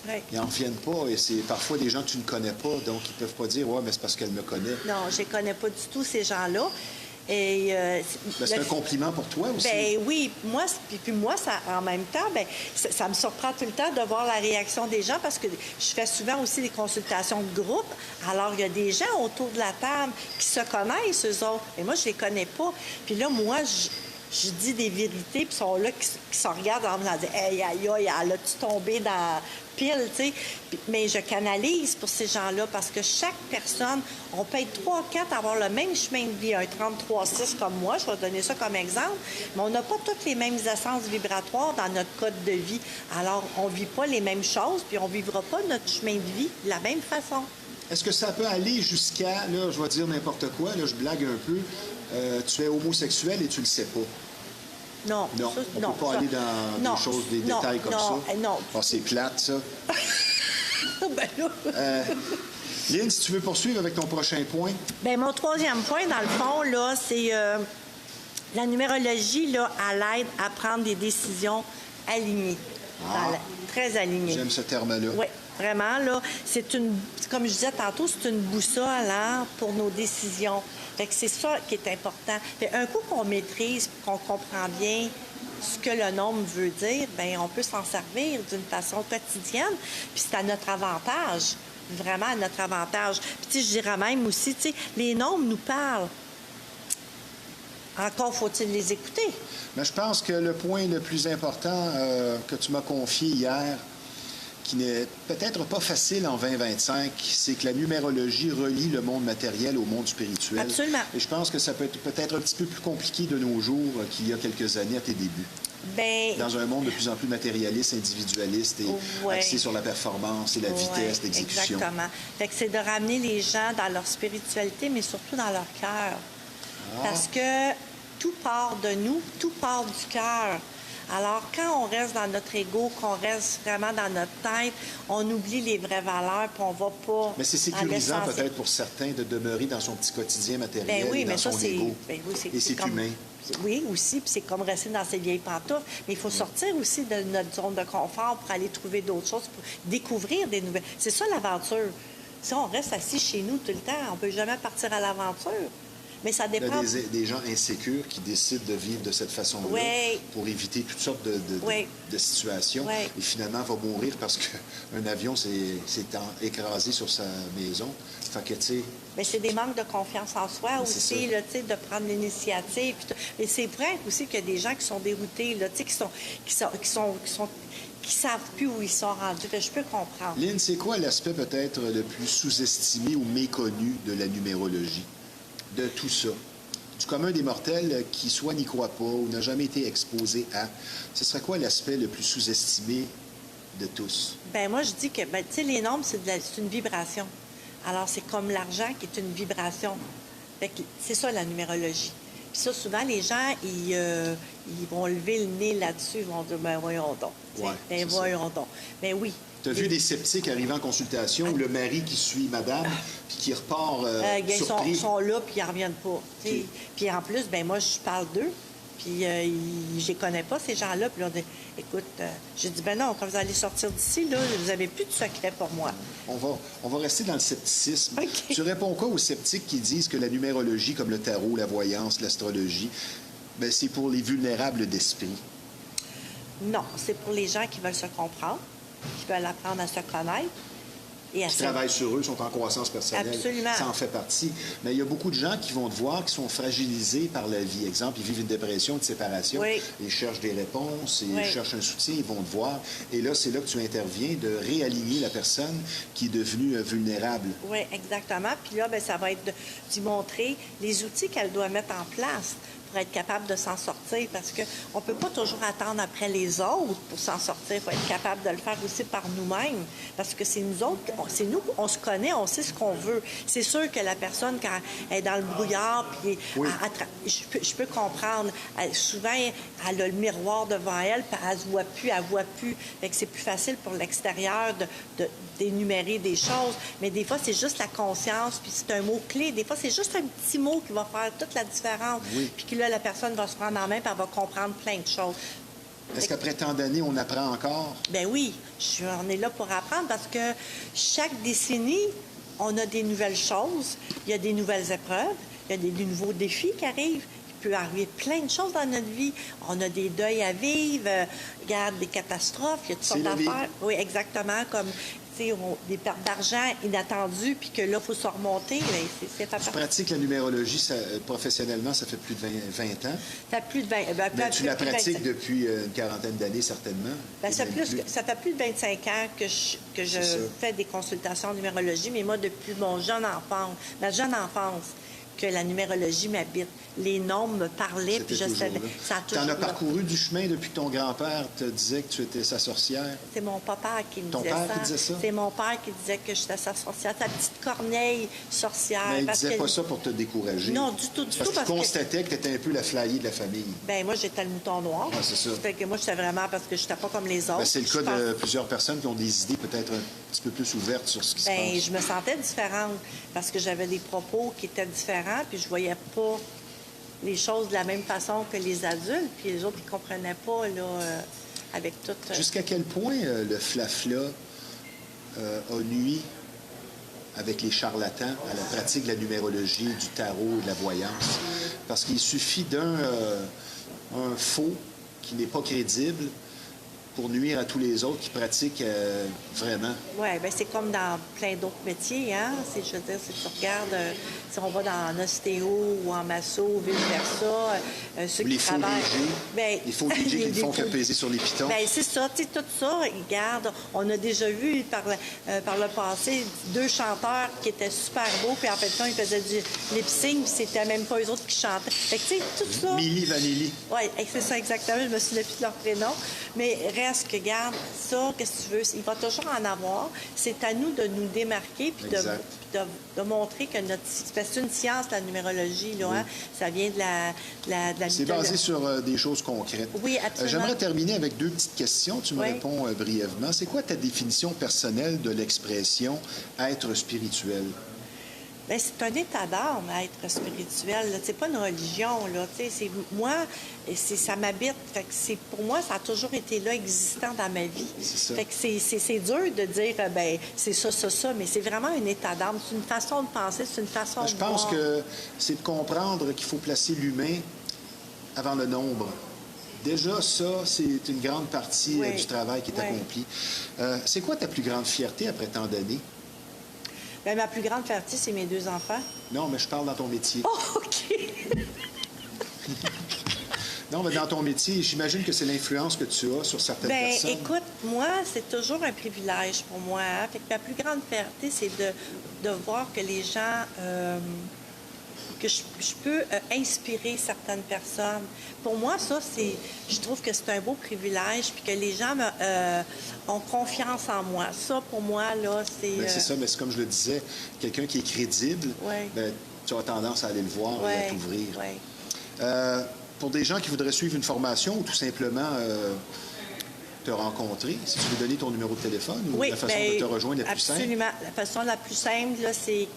Oui. Ils n'en reviennent pas. Et c'est parfois des gens que tu ne connais pas, donc ils ne peuvent pas dire « Ouais, mais c'est parce qu'elle me connaît ». Non, je ne connais pas du tout ces gens-là. Et Ben, c'est un compliment pour toi aussi. Ben oui, moi, puis moi, ça, en même temps, ben, ça me surprend tout le temps de voir la réaction des gens parce que je fais souvent aussi des consultations de groupe. Alors, il y a des gens autour de la table qui se connaissent, eux autres. Et moi, je les connais pas. Puis là, moi, je dis des vérités, puis ils sont là qui se regardent en me disant « Hey, aïe, aïe, elle a-tu tombé dans pile, tu sais? » Mais je canalise pour ces gens-là parce que chaque personne, on peut être 3 4 avoir le même chemin de vie, un 33-6 comme moi, je vais donner ça comme exemple, mais on n'a pas toutes les mêmes essences vibratoires dans notre code de vie. Alors, on ne vit pas les mêmes choses, puis on ne vivra pas notre chemin de vie de la même façon. Est-ce que ça peut aller jusqu'à, là, je vais dire n'importe quoi, là, je blague un peu, tu es homosexuel et tu le sais pas? Non. Non, Ça, on ne non, peut pas ça- aller dans non, des choses, des non, détails comme non, ça. non. Ah, c'est plate, ça. Ben là. Lynn, si tu veux poursuivre avec ton prochain point. Bien, mon troisième point, dans le fond, là, c'est la numérologie, là, elle aide à prendre des décisions alignées. Très alignées. J'aime ce terme-là. Oui, vraiment, là, c'est une, comme je disais tantôt, c'est une boussole hein, pour nos décisions. Fait que c'est ça qui est important. Fait un coup qu'on maîtrise, qu'on comprend bien ce que le nombre veut dire, bien, on peut s'en servir d'une façon quotidienne, puis c'est à notre avantage, vraiment à notre avantage. Puis, tu sais, je dirais même aussi, tu sais, les nombres nous parlent. Encore faut-il les écouter. Mais je pense que le point le plus important que tu m'as confié hier, qui n'est peut-être pas facile en 2025, c'est que la numérologie relie le monde matériel au monde spirituel. Absolument. Et je pense que ça peut être peut-être un petit peu plus compliqué de nos jours qu'il y a quelques années à tes débuts. Bien, Dans un monde de plus en plus matérialiste, individualiste et Ouais. axé sur la performance et la vitesse ouais, d'exécution. exactement. Fait que c'est de ramener les gens dans leur spiritualité, mais surtout dans leur cœur. Parce que tout part de nous, tout part du cœur. Alors, quand on reste dans notre ego, qu'on reste vraiment dans notre tête, on oublie les vraies valeurs, puis on va pas... Mais c'est dans sécurisant l'essentiel. peut-être pour certains de demeurer dans son petit quotidien matériel, Ben oui, dans mais ça, son c'est... ego. ben oui, Et c'est comme- humain. Oui, aussi, puis c'est comme rester dans ses vieilles pantoufles. Mais il faut sortir aussi de notre zone de confort pour aller trouver d'autres choses, pour découvrir des nouvelles... C'est ça, l'aventure. Si on reste assis chez nous tout le temps, on peut jamais partir à l'aventure. Mais ça Il y dépend... a des gens insécures qui décident de vivre de cette façon-là Oui. pour éviter toutes sortes Oui. de situations Oui. et finalement va mourir parce qu'un avion s'est écrasé sur sa maison. Fait que, tu sais, Mais c'est des manques de confiance en soi C'est aussi, ça. là, tu sais, de prendre l'initiative. puis tout. Mais c'est vrai aussi qu'il y a des gens qui sont déroutés, là, tu sais, qui savent plus où ils sont rendus. Fait que je peux comprendre. Lynn, c'est quoi l'aspect peut-être le plus sous-estimé ou méconnu de la numérologie, de tout ça? Du commun des mortels qui soit n'y croit pas ou n'a jamais été exposé à, ce serait quoi l'aspect le plus sous-estimé de tous? Ben moi, je dis que, ben, tu sais, les nombres, c'est une vibration. Alors, c'est comme l'argent qui est une vibration. Fait que c'est ça, la numérologie. Puis ça, souvent, les gens, ils vont lever le nez là-dessus. Ils vont dire, ben voyons donc. Tu sais, Ouais, ben c'est voyons donc. Ben oui. Tu as vu des sceptiques arriver en consultation ou le mari qui suit madame puis qui repart Ils surpris? sont là, puis ils ne reviennent pas. tu sais. OK. Puis en plus, ben moi, je parle d'eux, puis je les connais pas, ces gens-là. Puis là, on dit, écoute, j'ai dit, ben non, quand vous allez sortir d'ici, là, vous n'avez plus de secret pour moi. On va rester dans le scepticisme. OK. Tu réponds quoi aux sceptiques qui disent que la numérologie, comme le tarot, la voyance, l'astrologie, ben, c'est pour les vulnérables d'esprit? Non, c'est pour les gens qui veulent se comprendre, qui veulent apprendre à se connaître et à Qui se... travaillent sur eux, sont en croissance personnelle. Absolument. Ça en fait partie. Mais il y a beaucoup de gens qui vont te voir, qui sont fragilisés par la vie. Exemple, ils vivent une dépression, une séparation. Oui. Ils cherchent des réponses, ils Oui. cherchent un soutien, ils vont te voir. Et là, c'est là que tu interviens de réaligner la personne qui est devenue vulnérable. Oui, exactement. Puis là, ben, ça va être d'y montrer les outils qu'elle doit mettre en place pour être capable de s'en sortir parce qu'on ne peut pas toujours attendre après les autres pour s'en sortir. Il faut être capable de le faire aussi par nous-mêmes parce que c'est nous autres, c'est nous, on se connaît, on sait ce qu'on veut. C'est sûr que la personne, quand elle est dans le brouillard, puis je peux comprendre. Souvent, elle a le miroir devant elle, puis elle ne voit plus. Fait que c'est plus facile pour l'extérieur d'énumérer des choses. Mais des fois, c'est juste la conscience, puis c'est un mot-clé. Des fois, c'est juste un petit mot qui va faire toute la différence. Puis que là, la personne va se prendre en main, puis elle va comprendre plein de choses. Est-ce qu'après tant d'années, on apprend encore? Ben oui, on est là pour apprendre parce que chaque décennie, on a des nouvelles choses, il y a des nouvelles épreuves, il y a des nouveaux défis qui arrivent. Il peut arriver plein de choses dans notre vie. On a des deuils à vivre, regarde, des catastrophes, il y a toutes sortes d'affaires. Oui, exactement, comme des pertes d'argent inattendues, puis que là, il faut se remonter. Tu pratiques la numérologie professionnellement, ça fait plus de 20 ans. Ça fait plus de 20 Mais tu la pratiques depuis une quarantaine d'années, certainement. Bien, ça fait plus de 25 ans que je fais des consultations en numérologie, mais moi, depuis ma jeune enfance, que la numérologie m'habite. Les nombres me parlaient, puis je savais. Tu en as parcouru du chemin depuis que ton grand-père te disait que tu étais sa sorcière? C'est mon papa qui me disait ça. Ton père qui disait ça? C'est mon père qui disait que j'étais sa sorcière, sa petite corneille sorcière. Mais il disait pas ça pour te décourager? Non, du tout. Parce qu'il constatait que tu étais un peu la flyée de la famille. Bien, moi, j'étais le mouton noir. Ah, c'est ça. Fait que moi, j'étais vraiment parce que je n'étais pas comme les autres. Ben, c'est le cas de plusieurs personnes qui ont des idées peut-être un petit peu plus ouvertes sur ce qui se passe. Je me sentais différente parce que j'avais des propos qui étaient différents, puis je voyais pas les choses de la même façon que les adultes, puis les autres, ils comprenaient pas, là, avec tout... Jusqu'à quel point le flafla a nui avec les charlatans à la pratique de la numérologie, du tarot et de la voyance? Parce qu'il suffit d'un faux qui n'est pas crédible pour nuire à tous les autres qui pratiquent vraiment. Oui, bien, c'est comme dans plein d'autres métiers, hein? Je veux dire, si tu regardes, si on va dans en ostéo ou en masso ou vice-versa, ceux qui travaillent... Les faux DJ qui ne font que peser sur les pitons. Bien, c'est ça, tu sais, tout ça, regarde, on a déjà vu par le passé 2 chanteurs qui étaient super beaux, puis en fait, ils faisaient du lip-sync, puis c'était même pas eux autres qui chantaient. Fait que, tu sais, tout ça... Milli Vanilli. Oui, c'est ça, exactement, je me souviens plus de leur prénom. Mais reste que, garde, ça, qu'est-ce que tu veux, il va toujours en avoir. C'est à nous de nous démarquer puis de montrer que c'est une science, la numérologie, là, hein? Ça vient de la C'est basé sur des choses concrètes. Oui, absolument. J'aimerais terminer avec 2 petites questions. Tu me réponds brièvement. C'est quoi ta définition personnelle de l'expression « être spirituel » ? Bien, c'est un état d'âme, être spirituel. C'est pas une religion, là. Moi, ça m'habite. Fait que pour moi, ça a toujours été là, existant dans ma vie. C'est ça. Fait que c'est dur de dire, ben c'est ça, mais c'est vraiment un état d'âme. C'est une façon de penser, c'est une façon de voir. Je pense que c'est de comprendre qu'il faut placer l'humain avant le nombre. Déjà, ça, c'est une grande partie du travail qui est accompli. C'est quoi ta plus grande fierté après tant d'années? Bien, ma plus grande fierté, c'est mes 2 enfants. Non, mais je parle dans ton métier. Oh, OK! Non, mais dans ton métier, j'imagine que c'est l'influence que tu as sur certaines personnes. Bien, écoute, moi, c'est toujours un privilège pour moi. Hein? Fait que ma plus grande fierté, c'est de voir que les gens... que je peux inspirer certaines personnes. Pour moi, ça, je trouve que c'est un beau privilège, puis que les gens ont confiance en moi. Ça, pour moi, là, c'est... C'est ça, mais c'est comme je le disais, quelqu'un qui est crédible, tu as tendance à aller le voir et à t'ouvrir. Pour des gens qui voudraient suivre une formation ou tout simplement te rencontrer, si tu veux donner ton numéro de téléphone ou la façon de te rejoindre la plus simple? Absolument. La façon la plus simple, là, c'est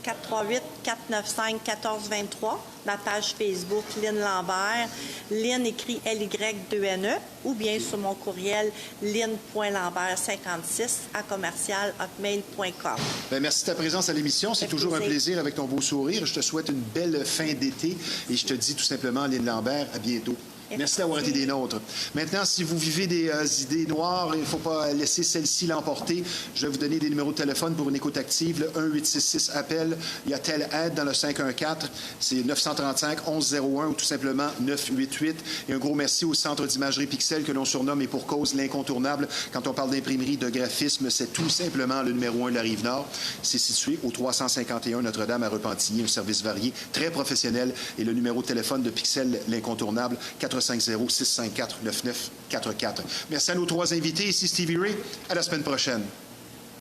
438-495-1423, ma page Facebook, Lynne Lambert. Lynne écrit L-Y-2-N-E, ou bien sur mon courriel lynne.lambert56@hotmail.com. Bien, merci de ta présence à l'émission. C'est toujours un plaisir avec ton beau sourire. Je te souhaite une belle fin d'été et je te dis tout simplement, Lynne Lambert, à bientôt. Merci d'avoir été des nôtres. Maintenant, si vous vivez des idées noires, il ne faut pas laisser celle-ci l'emporter. Je vais vous donner des numéros de téléphone pour une écoute active. Le 1-866-APPEL. Il y a telle aide dans le 514. C'est 935-1101 ou tout simplement 988. Et un gros merci au Centre d'imagerie Pixel que l'on surnomme et pour cause l'incontournable. Quand on parle d'imprimerie, de graphisme, c'est tout simplement le numéro 1 de la Rive-Nord. C'est situé au 351 Notre-Dame à Repentigny. Un service varié, très professionnel. Et le numéro de téléphone de Pixel, l'incontournable, 450-654-9944. Merci à nos trois invités. Ici Stevie Ray. À la semaine prochaine.